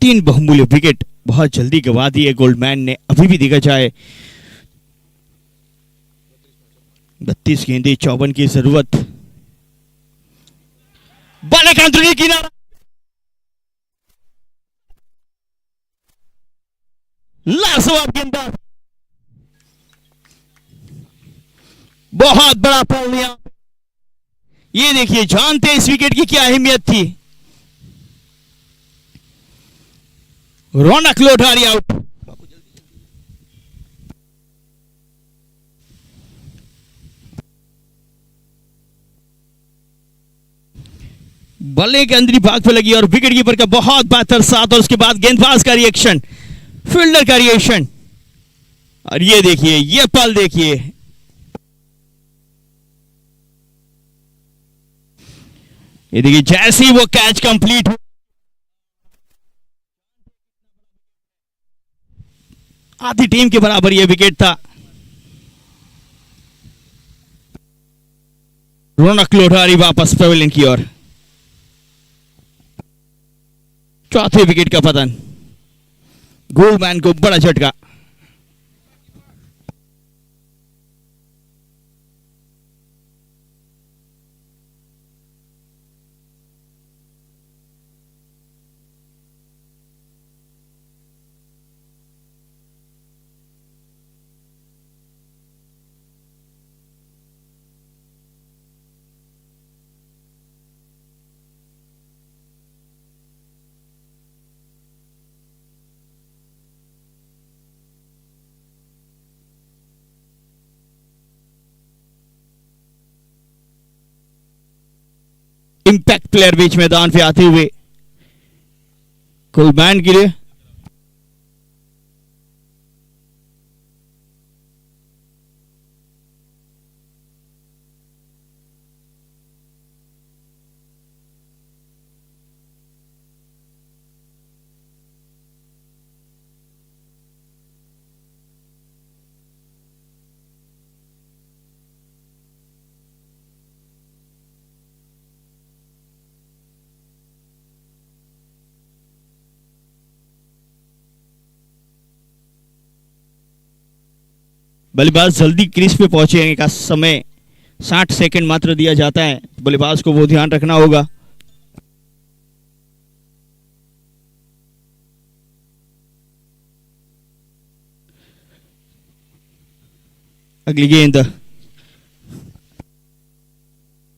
3 बहुमूल्य विकेट बहुत जल्दी गवा दिए गोल्डमैन ने। अभी भी देखा जाए 32 गेंदें 54 की जरूरत। बल्ले का अंदरूनी किनारा, लाजवाब गेंदबाज, बहुत बड़ा पल लिया। ये देखिए, जानते इस विकेट की क्या अहमियत थी। रौनक लोधारी आउट। बल्ले के अंदरी भाग पे लगी और विकेट कीपर का बहुत बेहतर साथ और उसके बाद गेंदबाज का रिएक्शन, फील्डर का रिएक्शन। और ये देखिए, ये पल देखिए, ये देखिए जैसे ही वो कैच कंप्लीट हो, आधी टीम के बराबर ये विकेट था। रौनक लोधारी वापस पवेलियन की ओर। चौथे विकेट का पतन, गोल्डमैन को बड़ा झटका। इम्पैक्ट प्लेयर बीच मैदान पे आते हुए कुलमैन के लिए बल्लेबाज जल्दी क्रीज पे पहुंचेंगे का समय 60 सेकंड मात्र दिया जाता है। बल्लेबाज को वो ध्यान रखना होगा। अगली गेंद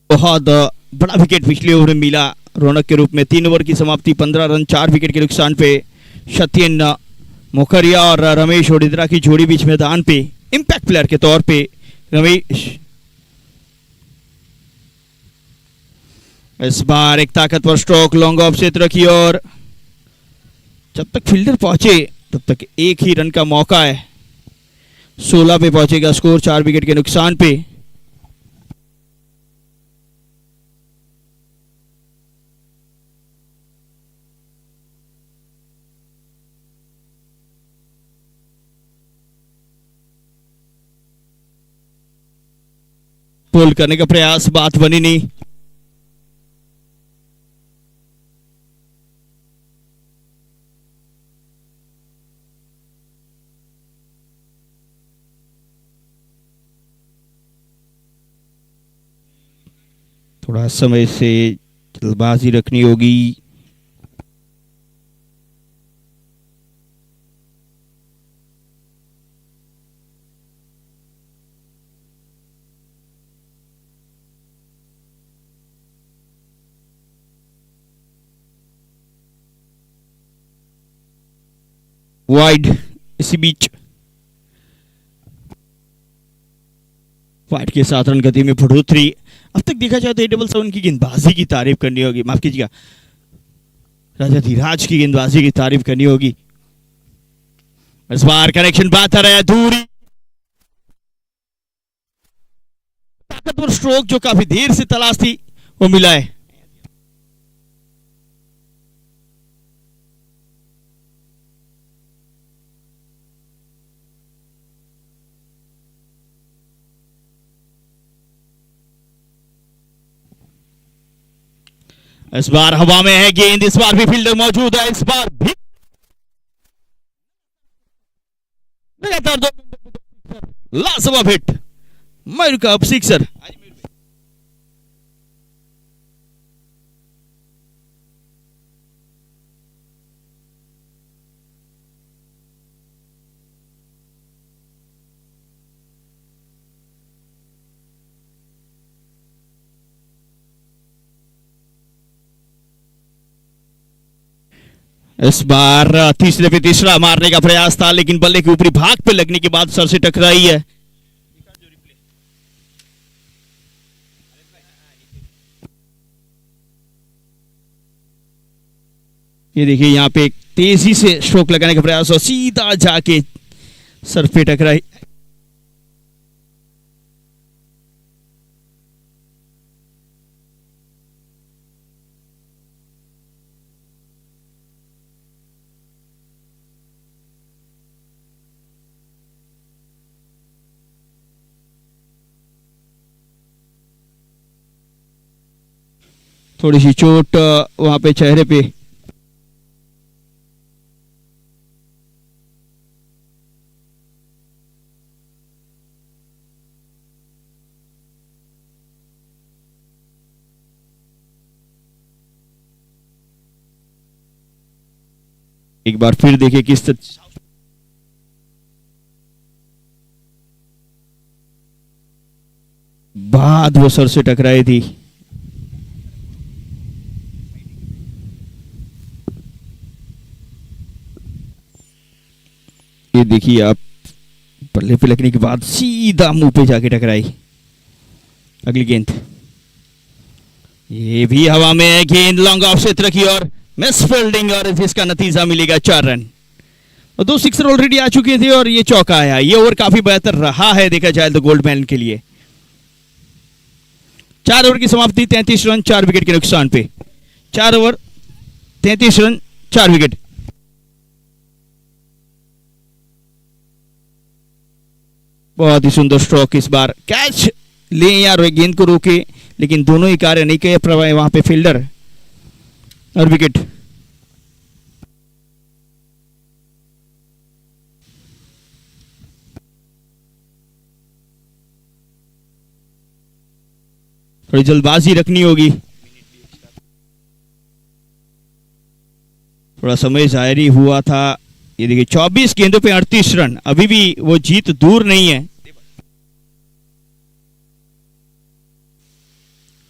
बहुत बड़ा विकेट पिछले ओवर में मिला रौनक के रूप में। 3 ओवर की समाप्ति, 15 रन 4 विकेट के नुकसान पे सत्यन मोखरिया और रमेश ओडिद्रा की जोड़ी बीच मैदान पे इम्पैक्ट प्लेयर के तौर पे रमेश। इस बार एक ताकतवर स्ट्रोक लॉन्ग ऑफ क्षेत्र की ओर। जब तक फील्डर पहुंचे तब तक एक ही रन का मौका है। 16 पे पहुंचेगा स्कोर 4 विकेट के नुकसान पे। पुल करने का प्रयास, बात बनी नहीं। थोड़ा समय से जल्दबाजी रखनी होगी। वाइड, इसी बीच वाइड के साथ रन गति में बढ़ोतरी। अब तक देखा जाए तो 877 की गेंदबाजी की तारीफ करनी होगी, माफ कीजिएगा राजा धीराज की गेंदबाजी की तारीफ करनी होगी। इस बार कनेक्शन बात आ रहा है, दूरी ताकतवर स्ट्रोक जो काफी देर से तलाश थी वो मिला है। इस बार हवा में है गेंद, इस बार भी फील्डर मौजूद है। इस बार भी लगातार 2 लाजवाब हिट, मयूर का अब सिक्सर। इस बार तीसरे पे तीसरा मारने का प्रयास था, लेकिन बल्ले के ऊपरी भाग पे लगने के बाद सर से टकराई है। ये देखिए यहां पे एक तेजी से स्ट्रोक लगाने का प्रयास और सीधा जाके सर पे टकराई। थोड़ी सी चोट वहां पे चेहरे पे। एक बार फिर देखिए किस तरह बाद वो सर से टकराई थी। ये देखिए आप, पल्ले पे लगने के बाद सीधा मुंह पे जाके टकराई। अगली गेंद ये भी हवा में है, गेंद लॉन्ग ऑफ क्षेत्र की ओर, मिस फील्डिंग और जिसका नतीजा मिलेगा 4 रन। और 2 सिक्सर ऑलरेडी आ चुके थे और ये चौका आया। ये ओवर काफी बेहतर रहा है देखा जाए तो गोल्ड मैडल के लिए। 4 ओवर की समाप्ति, 33 रन 4 विकेट के नुकसान पे। 4 ओवर 33 रन 4 विकेट। बहुत ही सुंदर स्ट्रोक इस बार, कैच ले या गेंद को रोके, लेकिन दोनों ही कार्य नहीं किए वहां पे फील्डर और विकेट। थोड़ी जल्दबाजी रखनी होगी, थोड़ा समय जारी हुआ था। ये देखिए 24 गेंदों पे 38 रन, अभी भी वो जीत दूर नहीं है।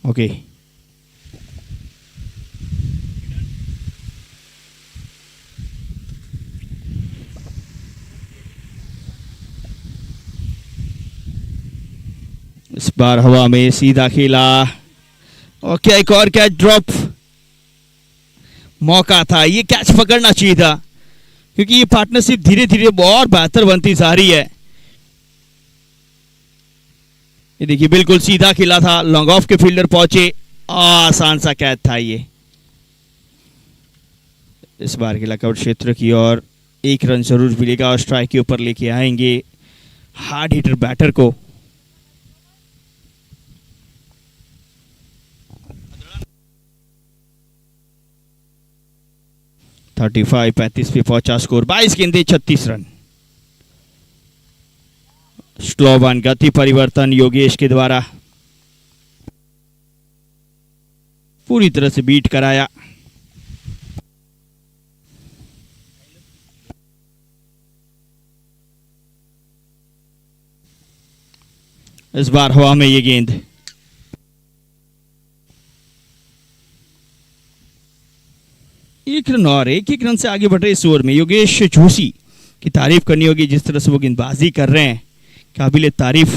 ओके इस बार हवा में सीधा खेला और क्या एक और कैच ड्रॉप मौका था। ये कैच पकड़ना चाहिए था क्योंकि ये पार्टनरशिप धीरे धीरे बहुत बेहतर बनती जा रही है। ये देखिए बिल्कुल सीधा खेला था, लॉन्ग ऑफ के फील्डर पहुंचे, आसान सा कैच था ये। इस बार के लकआउट क्षेत्र की ओर 1 रन जरूर मिलेगा और स्ट्राइक के ऊपर लेके आएंगे हार्ड हिटर बैटर को। थर्टी 35 पे पहुंचा स्कोर, 22 गेंदे 36 रन। स्लो वन गति परिवर्तन योगेश के द्वारा पूरी तरह से बीट कराया। इस बार हवा में ये गेंद, एक रन और एक रन से आगे बढ़ रहे इस ओवर में। योगेश जोशी की तारीफ करनी होगी, जिस तरह से वो गेंदबाजी कर रहे हैं, काबिले तारीफ।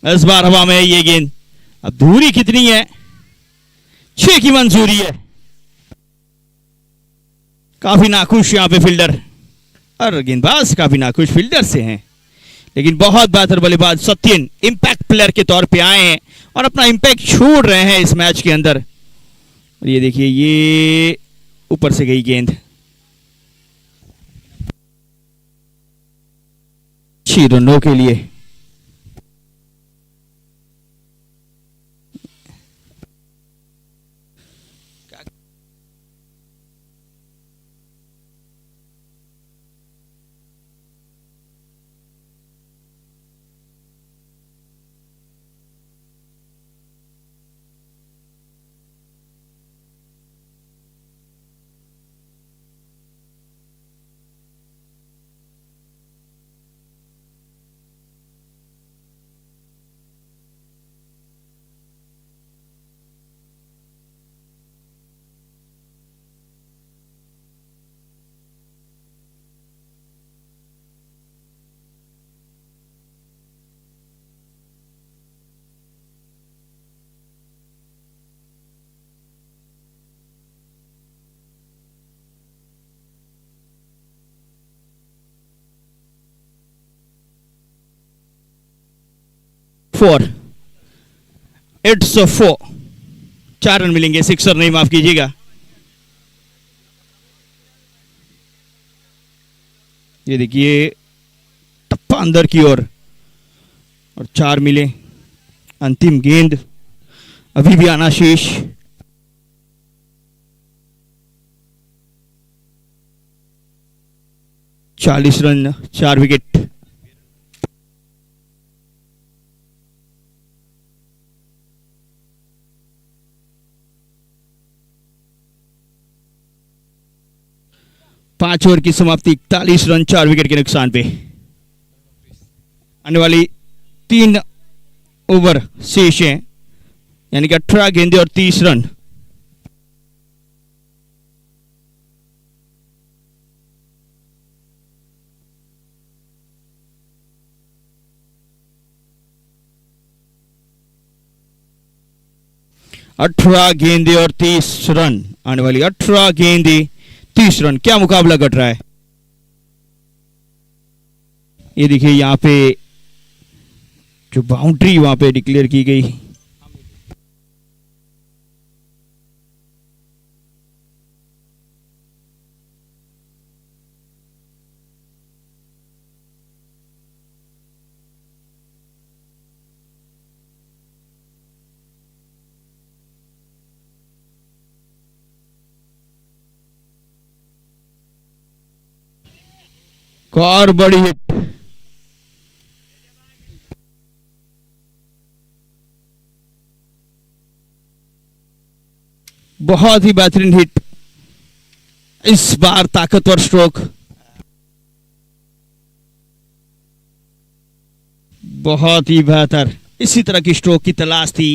इस बार हवा में ये गेंद, अब दूरी कितनी है, 6 की मंजूरी है। काफी नाखुश यहां पे फील्डर और गेंदबाज काफी नाखुश फील्डर से हैं, लेकिन बहुत बेहतर बल्लेबाज सत्यन इंपैक्ट प्लेयर के तौर पे आए हैं और अपना इंपैक्ट छोड़ रहे हैं इस मैच के अंदर। और ये देखिए ये ऊपर से गई गेंद, 6 रनों के लिए। फोर, इट्स 4, 4 रन मिलेंगे, सिक्सर नहीं, माफ कीजिएगा। ये देखिए टप्पा अंदर की ओर और 4 मिले। अंतिम गेंद अभी भी आना शेष। चालीस रन 4 विकेट। पांच ओवर की समाप्ति, 41 रन 4 विकेट के नुकसान पे। आने वाली 3 ओवर शेष हैं, यानी कि 18 गेंदे और 30 रन। 18 गेंदे और 30 रन आने वाली, 18 गेंदे 30 रन। क्या मुकाबला घट रहा है, ये देखिए यहाँ पे जो बाउंड्री वहां पे डिक्लेयर की गई, और बड़ी हिट, बहुत ही बेहतरीन हिट, इस बार ताकतवर स्ट्रोक, बहुत ही बेहतर। इसी तरह की स्ट्रोक की तलाश थी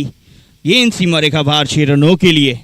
गेंद सीमा रेखा बाहर 6 रनों के लिए।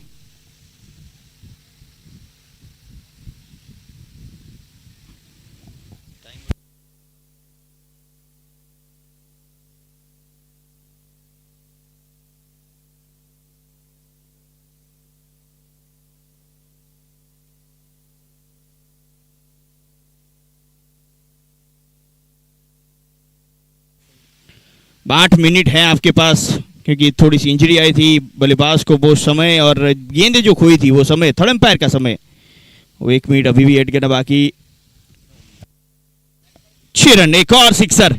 आठ मिनट है आपके पास, क्योंकि थोड़ी सी इंजरी आई थी बल्लेबाज को वो समय, और गेंदें जो खोई थी वो समय, थर्ड एम्पायर का समय, वो 1 मिनट अभी भी ऐड करना बाकी। 6 रन, एक और सिक्सर,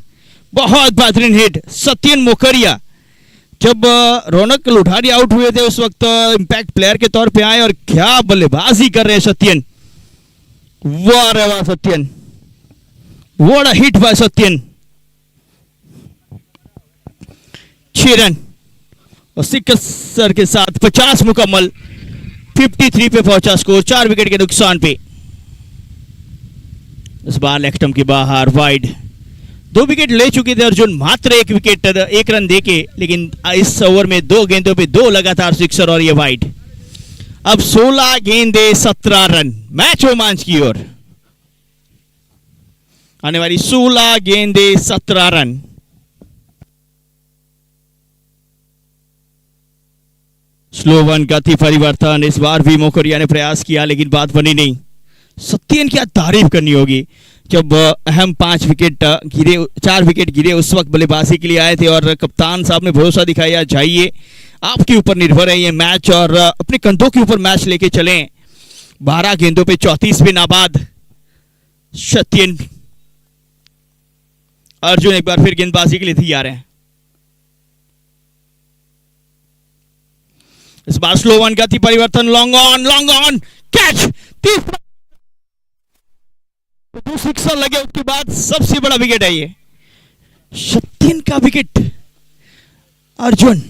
बहुत बेहतरीन हिट। सत्यन मोकरिया, जब रौनक लुठारी आउट हुए थे उस वक्त इंपैक्ट प्लेयर के तौर पे आए, और क्या बल्लेबाजी कर रहे हैं सत्यन, वाह रे वाह Satyan, what a hit by Satyan. 6 run और सिक्सर के साथ 50 मुकम्मल, 53 पे पहुंचा स्कोर, 4 विकेट के नुकसान पे। इस बार लेग स्टंप के बाहर वाइड, 2 विकेट ले चुके थे अर्जुन, मात्र 1 विकेट 1 रन देके, लेकिन इस ओवर में 2 गेंदों पे 2 लगातार सिक्सर और ये वाइड। अब 16 गेंदे 17 रन, मैच रोमांच की ओर आने वाली। 16 गेंदे 17 रन। स्लो वन गति परिवर्तन, इस बार भी मोकरिया ने प्रयास किया लेकिन बात बनी नहीं। सत्यन की तारीफ करनी होगी, जब अहम 5 विकेट गिरे, 4 विकेट गिरे, उस वक्त बल्लेबाजी के लिए आए थे और कप्तान साहब ने भरोसा दिखाया, जाइए आपके ऊपर निर्भर है ये मैच और अपने कंधों के ऊपर मैच लेके चलें। 12 गेंदों पे 34 पे नाबाद सत्यन। अर्जुन एक बार फिर गेंदबाजी के लिए तैयार हैं। इस बार स्लो वन गति परिवर्तन, लॉन्ग ऑन कैच, तीसरा तो 2 सिक्सर लगे, उसके बाद सबसे बड़ा विकेट है ये सत्यन का विकेट। अर्जुन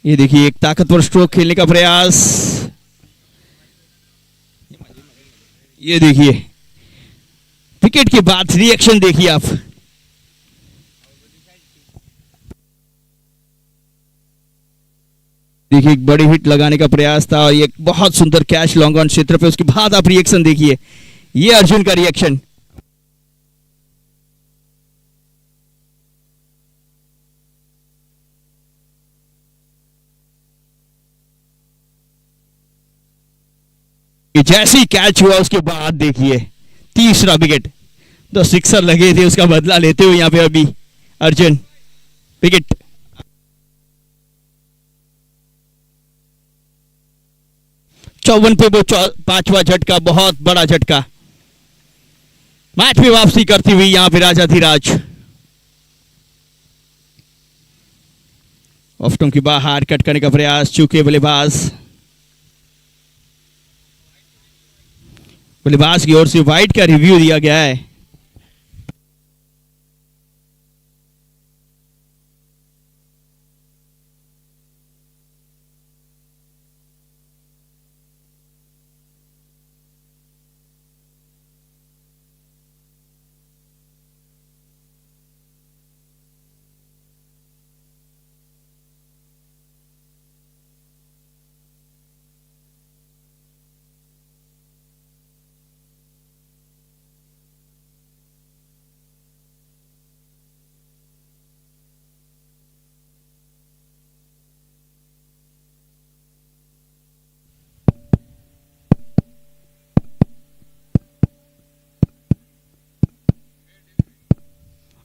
ये देखिए एक ताकतवर स्ट्रोक खेलने का प्रयास, ये देखिए विकेट के बाद रिएक्शन देखिए आप। देखिए एक बड़ी हिट लगाने का प्रयास था और ये बहुत सुंदर कैच लॉन्ग ऑन क्षेत्र पे, उसके बाद आप रिएक्शन देखिए, ये अर्जुन का रिएक्शन। जैसे ही कैच हुआ उसके बाद देखिए तीसरा विकेट, 2 सिक्सर लगे थे उसका बदला लेते हुए यहां पे अभी अर्जुन विकेट। चौवन पे वो 5वां झटका, बहुत बड़ा झटका, मैच में वापसी करती हुई यहां पे राजाधिराज। ऑफ स्टंप के बाहर कट करने का प्रयास, चूके बल्लेबाज की ओर से वाइड का रिव्यू दिया गया है।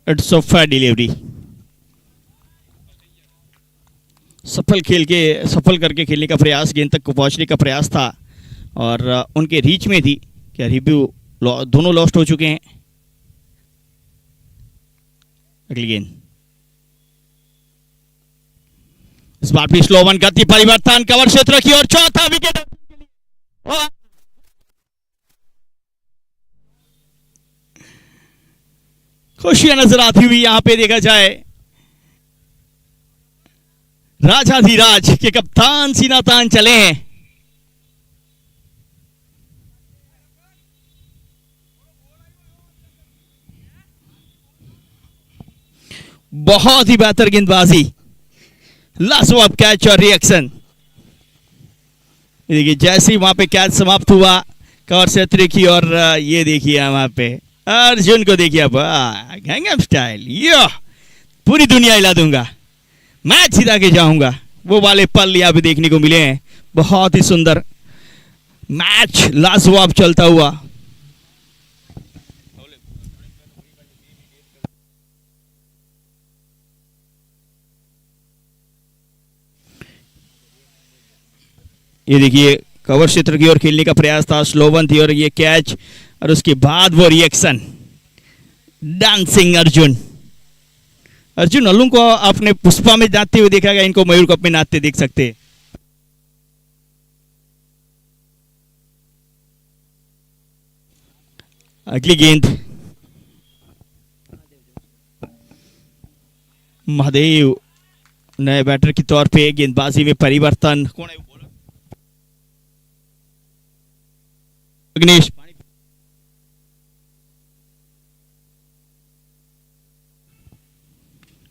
It's a fair delivery. सफल करके खेलने का प्रयास, गेंद तक पहुंचने का प्रयास था और उनके रीच में थी। क्या रिव्यू दोनों लॉस्ट हो चुके हैं। अगली गेंद, इस बार भी स्लो वन गति परिवर्तन कवर क्षेत्र की और चौथा विकेट। खुशियां नजर आती हुई यहां पे देखा जाए राजाधिराज के कप्तान सीना तान चले हैं। बहुत ही बेहतर गेंदबाजी, लाजवाब कैच और रिएक्शन। देखिए जैसे ही वहां पे कैच समाप्त हुआ कवर क्षेत्र की और ये देखिए वहां पे अर्जुन को देखिए, अब गैंगम स्टाइल, यो पूरी दुनिया हिला दूंगा, मैच जिता के जाऊंगा, वो वाले पल यहाँ पे देखने को मिले हैं। बहुत ही सुंदर मैच लाजवाब चलता हुआ। ये देखिए कवर क्षेत्र की ओर खेलने का प्रयास था, स्लो वन थी और ये कैच और उसके बाद वो रिएक्शन। डांसिंग अर्जुन, अर्जुन अल्लू को आपने पुष्पा में नाचते हुए देखा गया, इनको मयूर कप में नाचते देख सकते। अगली गेंद, महादेव नए बैटर के तौर पे गेंदबाजी में परिवर्तन। कौन है वो बोला? अग्नेश।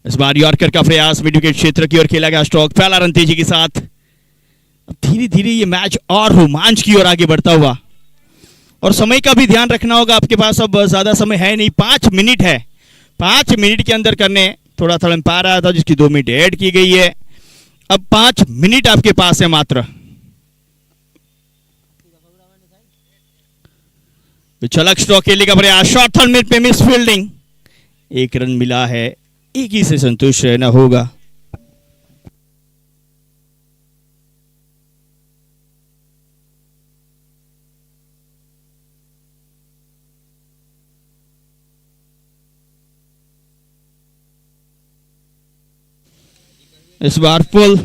इस बार यॉर्कर का प्रयास, मिड विकेट क्षेत्र की ओर खेला गया स्ट्रोक, पहला रन तेजी के साथ। धीरे धीरे ये मैच और रोमांच की ओर आगे बढ़ता हुआ, और समय का भी ध्यान रखना होगा आपके पास, अब ज्यादा समय है नहीं, 5 मिनट है, 5 मिनट के अंदर करने। थोड़ा थोड़ा एम्पायर आया था जिसकी 2 मिनट ऐड की गई है, अब 5 मिनट आपके पास है मात्र। विचलक स्ट्रोक खेलने का प्रयास, शॉर्ट थर्ड मिनट पे मिस फील्डिंग, 1 रन मिला है, एक ही से संतुष्ट रहना होगा। इस बार पुल,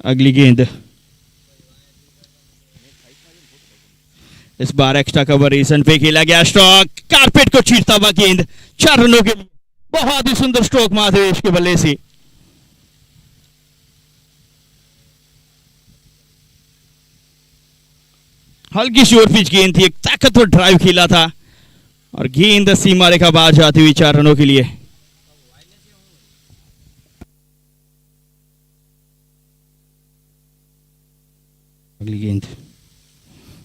अगली गेंद, इस बार एक्स्ट्रा कवर रीजन पे खेला गया स्ट्रोक, कारपेट को चीरता हुआ गेंद, 4 रनों के लिए। बहुत ही सुंदर स्ट्रोक महादेश के बल्ले से। हल्की सी ओवर पिच गेंद थी, एक ताकतवर ड्राइव खेला था और गेंद सीमा रेखा बाहर जाती हुई 4 रनों के लिए। अगली गेंद,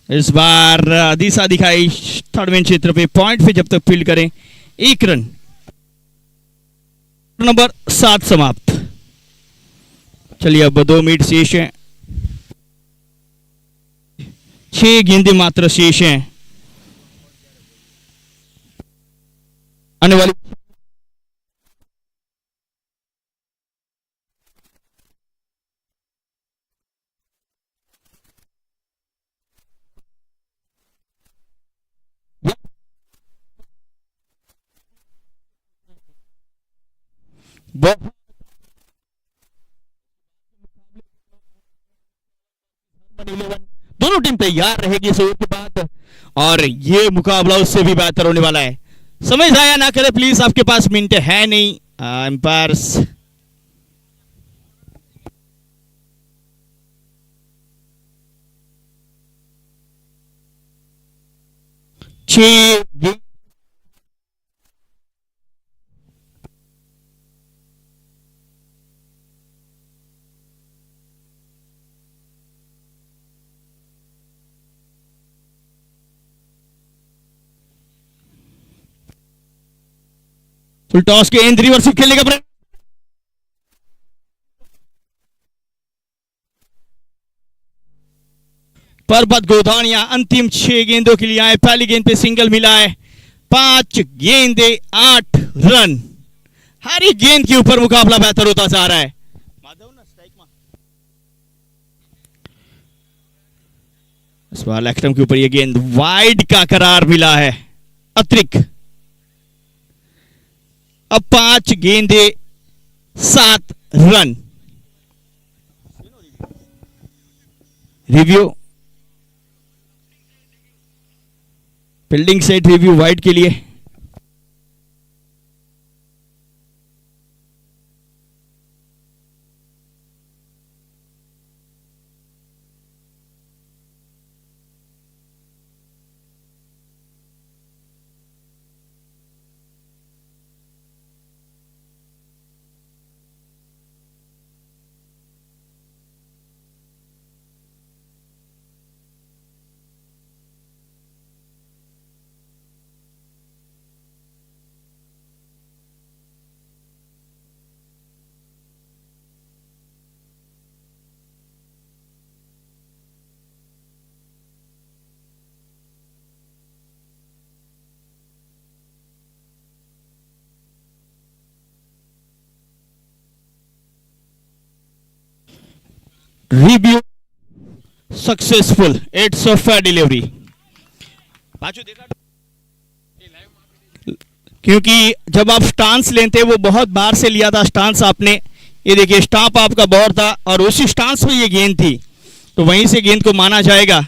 इस बार दिशा दिखाई थर्ड मैन क्षेत्र पे, पॉइंट पे जब तक फील्ड करें 1 रन। नंबर 7 समाप्त। चलिए अब 2 मिनट शेष हैं, 6 गेंदें मात्र शेष हैं। आने वाली दोनों टीम तैयार रहेगी इस ओवर के बाद, और ये मुकाबला उससे भी बेहतर होने वाला है। समय जाया ना करें प्लीज, आपके पास मिनट है नहीं। एम्पायर्स छह, फुल टॉस गेंद रिवर्सिव खेलने का प्रयास। परबत गोधानिया अंतिम 6 गेंदों के लिए आए। पहली गेंद पे सिंगल मिला है। 5 गेंदे 8 रन। हर एक गेंद के ऊपर मुकाबला बेहतर होता जा रहा है। इस बार लेफ्टम के ऊपर यह गेंद वाइड का करार मिला है। अतिरिक्त। अब 5 गेंदे 7 run. Review fielding set review wide के लिए। Review successful. It's a fair delivery. क्योंकि जब आप स्टांस लेते हैं, वो बहुत बार से लिया था स्टांस आपने। ये देखिए स्टांप आपका बॉल था और उसी स्टांस में ये गेंद थी, तो वहीं से गेंद को माना जाएगा।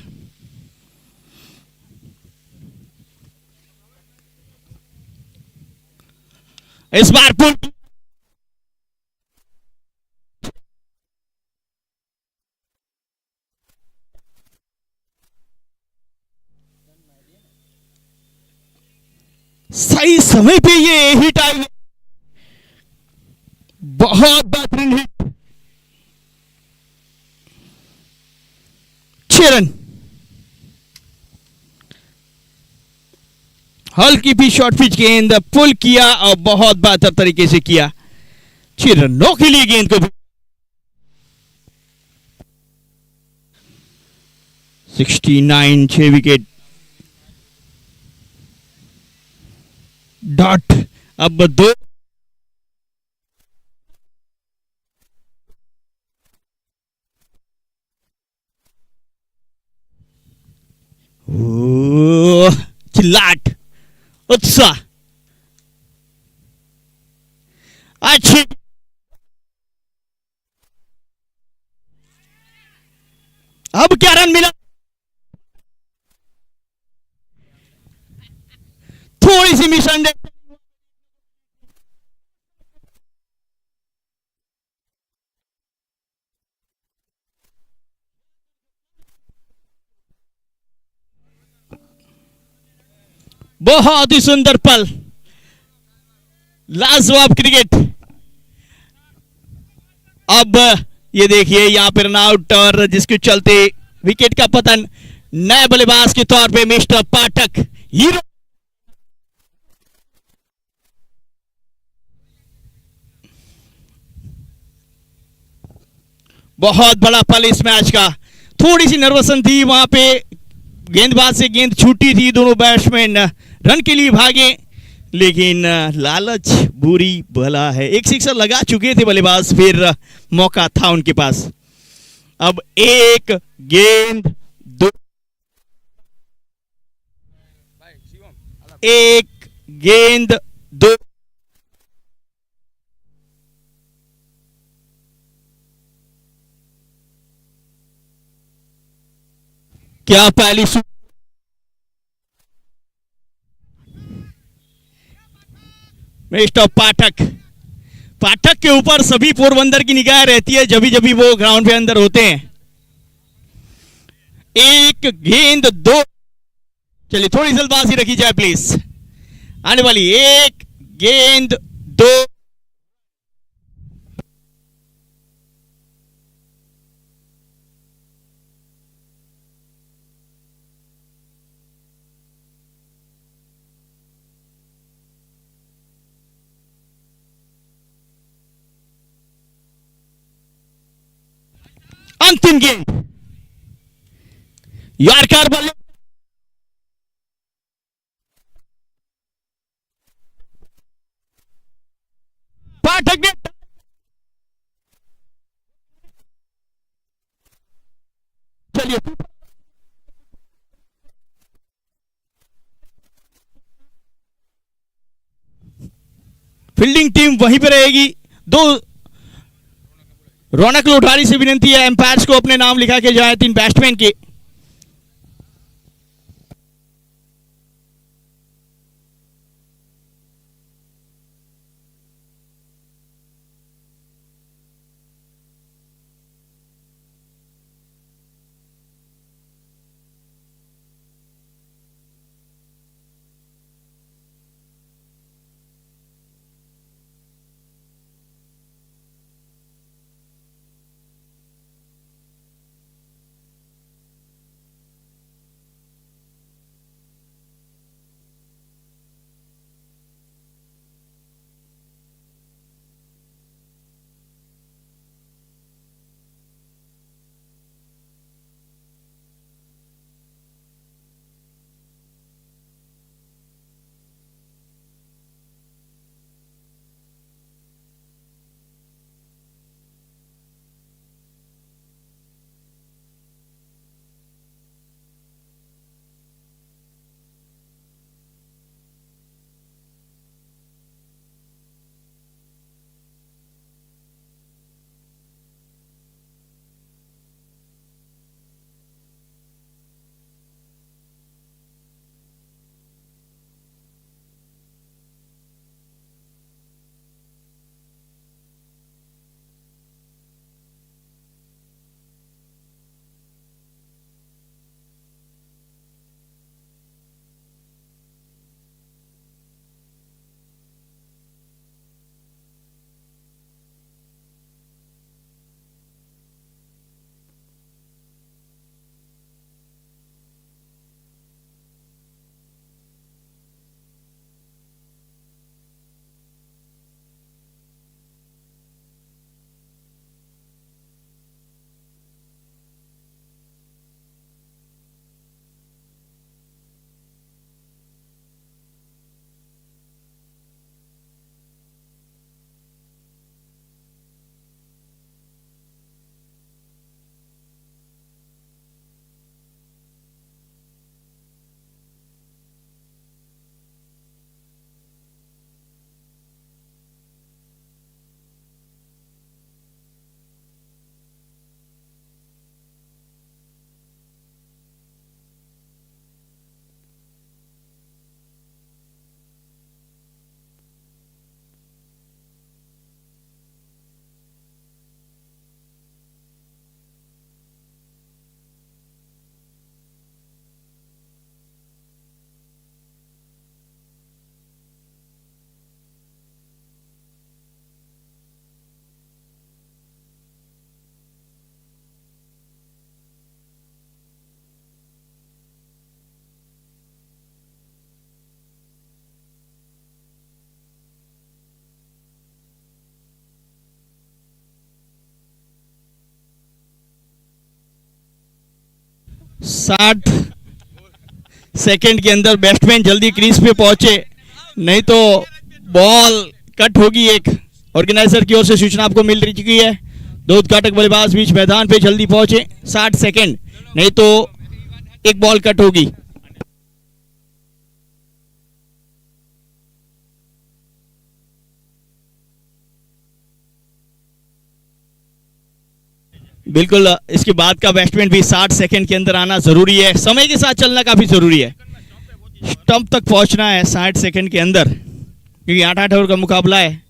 इस बार पुल सही समय पे ये हिट आई। बहुत बेहतरीन हिट। 6 रन। हल्की भी शॉर्ट पिच गेंद पुल किया और बहुत बेहतर तरीके से किया। 6 रनों के लिए गेंद को 69 6 विकेट। डॉट अब 2। चिल्लाट उत्साह। अच्छी अब क्या रन मिला? थोड़ी सी मिसअंडरस्टैंडिंग। बहुत ही सुंदर पल। लाजवाब क्रिकेट। अब ये देखिए यहां पर रन आउट और जिसके चलते विकेट का पतन। नए बल्लेबाज के तौर पे मिस्टर पाठक हीरो। बहुत बड़ा पल इस मैच का। थोड़ी सी नर्वसन थी वहां पे, गेंदबाज से गेंद छूटी थी, दोनों बैट्समैन रन के लिए भागे, लेकिन लालच बुरी भला है। एक सिक्सर लगा चुके थे बल्लेबाज, फिर मौका था उनके पास। अब 1 गेंद 2 1 गेंद 2। क्या पहली मिस्टर पाठक। पाठक के ऊपर सभी पोरबंदर की निगाह रहती है जब जब वो ग्राउंड पे अंदर होते हैं। 1 गेंद 2। चलिए थोड़ी जल्दबाजी रखी जाए प्लीज। आने वाली 1 गेंद 2। अंतिम गेंद, यारकार बल्ले, पाठक ने चलिए फील्डिंग टीम वहीं पे रहेगी। दो रौनक लोठारी से विनती है एम्पायर्स को अपने नाम लिखा के जाए 3 बैट्समैन के। साठ सेकंड के अंदर बैट्समैन जल्दी क्रीज पे पहुंचे, नहीं तो बॉल कट होगी। एक ऑर्गेनाइजर की ओर से सूचना आपको मिल चुकी है। दो उद्घाटक बल्लेबाज बीच मैदान पे जल्दी पहुंचे, 60 सेकंड, नहीं तो एक बॉल कट होगी। बिल्कुल, इसके बाद का बैट्समैन भी 60 सेकंड के अंदर आना जरूरी है। समय के साथ चलना काफी जरूरी है। स्टंप तक पहुंचना है 60 सेकंड के अंदर, क्योंकि 8-8 ओवर का मुकाबला है।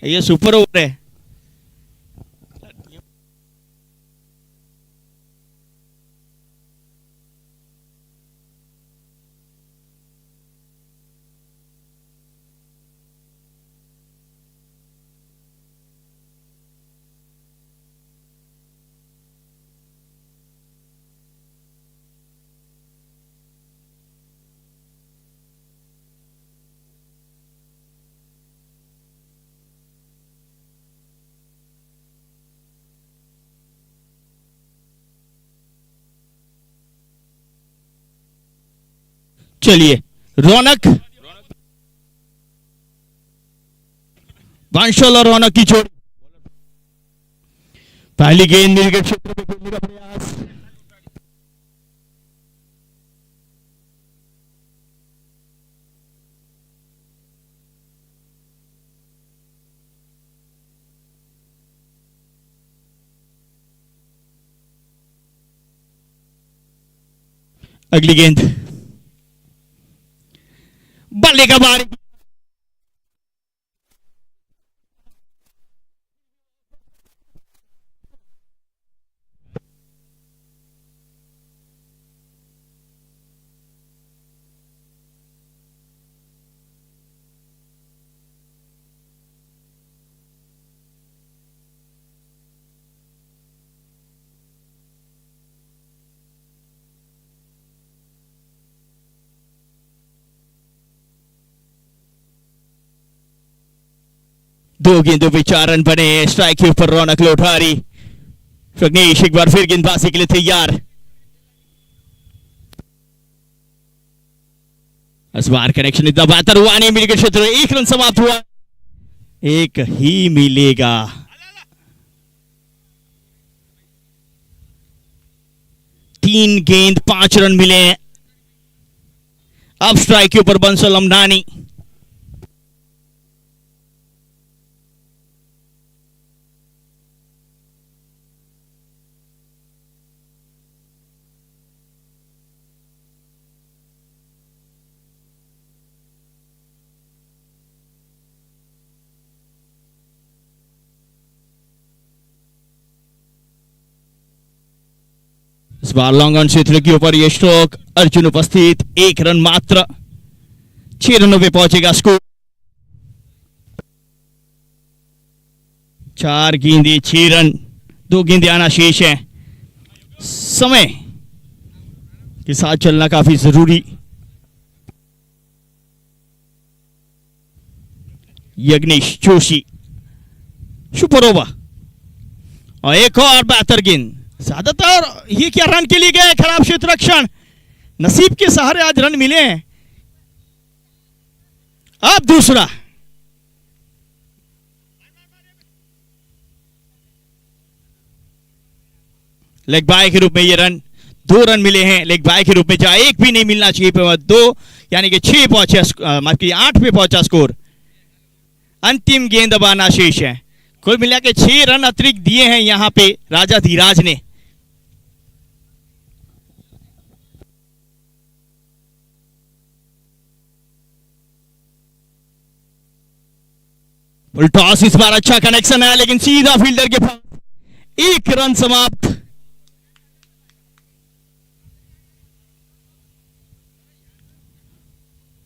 ये सुपर ओवर है। चलिए रौनक, बांशल और रौनक की जोड़ी। पहली गेंद विकेट क्षेत्र में खेलने का प्रयास। अगली गेंद बल्ले का बारी। दो गेंदों पे 4 रन बने। स्ट्राइक के ऊपर रौनक लोठारी। प्रज्ञेश एक बार फिर गेंदबाजी के लिए तैयार। इस बार कनेक्शन इतना बेहतर हुआ नहीं। विकेट क्षेत्र में 1 रन समाप्त हुआ। एक ही मिलेगा। तीन गेंद 5 रन मिले। अब स्ट्राइक के ऊपर बंसल अमनानी। इस बार लॉन्ग ऑन क्षेत्र के ऊपर ये स्ट्रोक। अर्जुन उपस्थित। 1 रन मात्र। 6 रनों पे पहुंचेगा स्कोर। 4 गेंदे 6 रन। 2 गेंदे आना शेष है। समय के साथ चलना काफी जरूरी। यज्ञेश जोशी सुपर ओवर और एक और बेहतर गेंद। ज्यादातर ये क्या रन के लिए गए। खराब क्षेत्र रक्षण। नसीब के सहारे आज रन मिले हैं। अब दूसरा। लेग बाय के रूप में ये रन। 2 रन मिले हैं लेग बाय के रूप में। जहां एक भी नहीं मिलना चाहिए पे 2 यानी कि 6 पहुंचा। माफ कीजिए 8 पे पहुंचा स्कोर। अंतिम गेंद अब आना शेष है। कुल मिला के 6 रन अतिरिक्त दिए हैं यहां पे राजा धीराज ने। टॉस इस बार अच्छा कनेक्शन है लेकिन सीधा फील्डर के पास। 1 रन समाप्त।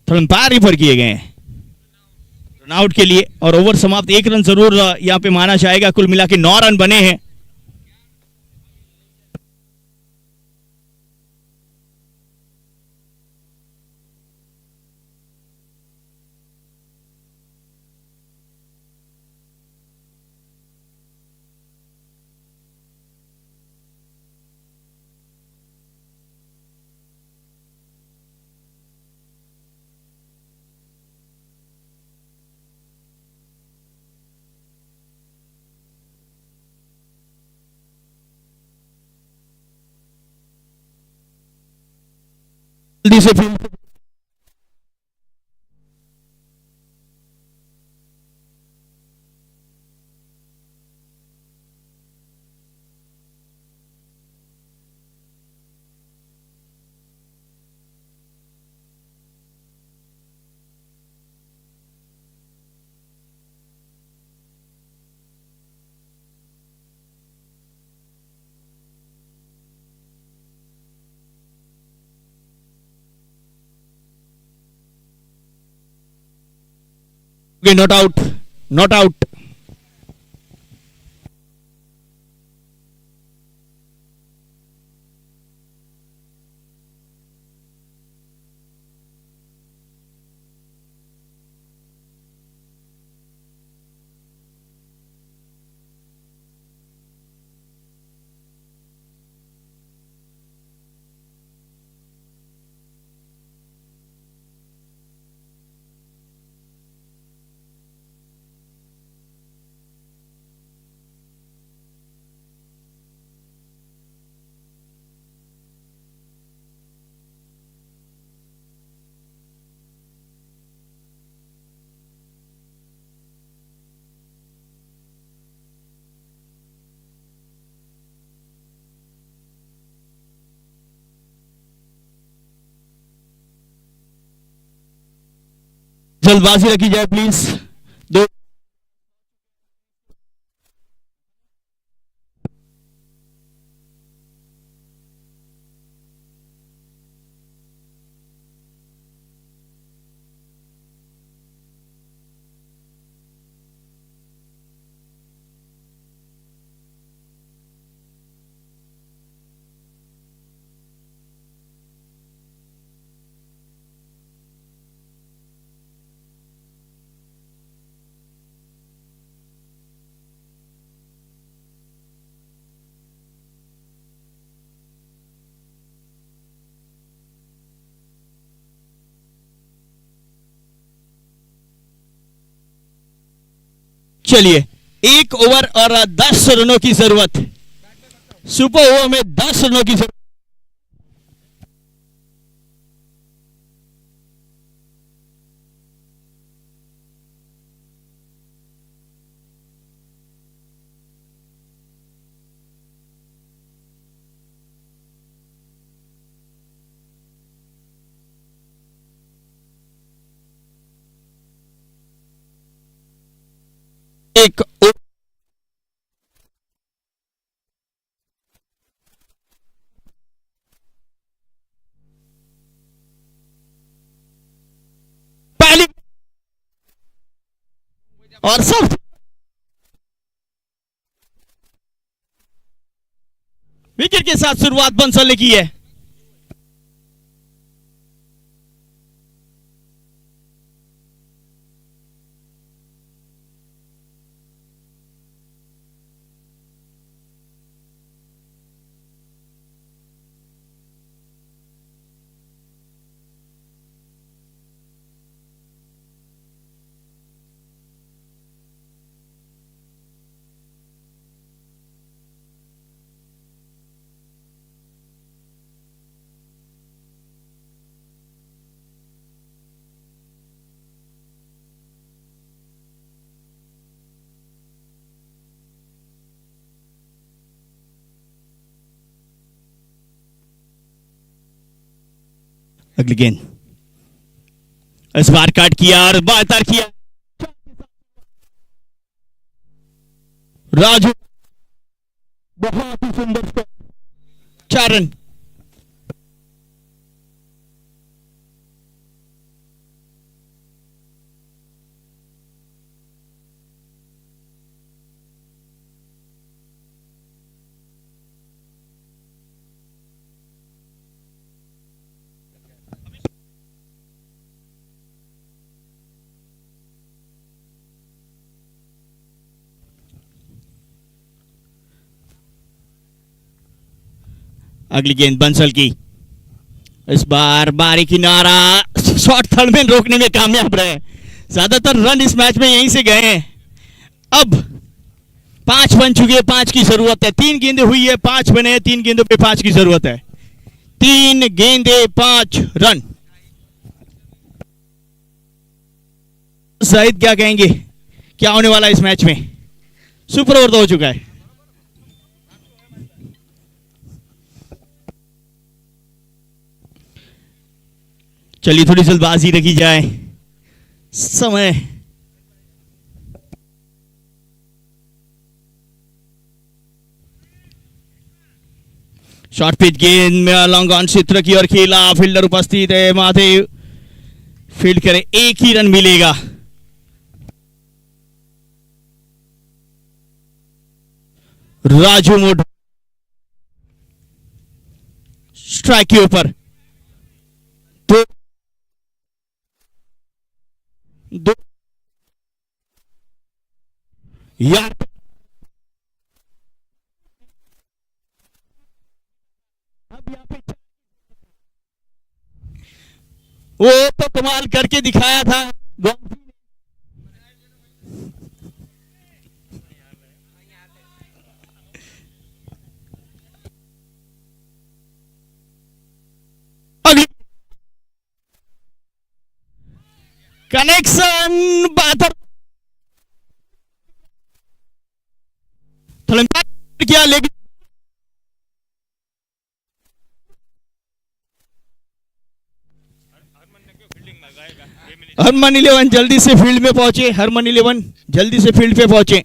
अंपायर पर किए गए रन आउट के लिए और ओवर समाप्त। 1 रन जरूर यहां पे माना जाएगा। कुल मिला के 9 रन बने हैं। जल्दी से field not out. Not out. जल्दबाजी रखी जाए प्लीज। दो चलिए, 1 ओवर और 10 रनों की जरूरत। सुपर ओवर में 10 रनों की जरूरत। एक पहली और सब विकेट के साथ शुरुआत बंसल ने की है। अगली गेंद इस बार काट किया और बेहतर किया राजू। बहुत ही सुंदर स्कोर, 4 रन। अगली गेंद बंसल की, इस बार बारी किनारा, शॉट थर्ड में रोकने में कामयाब रहे। ज्यादातर रन इस मैच में यहीं से गए हैं। अब 5 बन चुके हैं, 5 की जरूरत है। 3 गेंदें हुई है, 5 बने हैं। 3 गेंदों पे 5 की जरूरत है। 3 गेंदें 5 रन। शाहिद क्या कहेंगे, क्या होने वाला है इस मैच में? सुपर ओवर तो हो चुका है। चलिए, थोड़ी जल्दबाजी रखी जाए। समय शॉर्ट पिच गेंद में लॉन्ग ऑन क्षेत्र की ओर खेला, फील्डर उपस्थित है, माथे फील्ड करे, 1 ही रन मिलेगा। राजू मोड स्ट्राइक के ऊपर, दो यार, अब यहाँ पे वो तो कमाल करके दिखाया था। कनेक्शन बेहतर किया, लेकिन हरमन 11 जल्दी से फील्ड में पहुंचे, हरमन 11 जल्दी से फील्ड पे पहुंचे।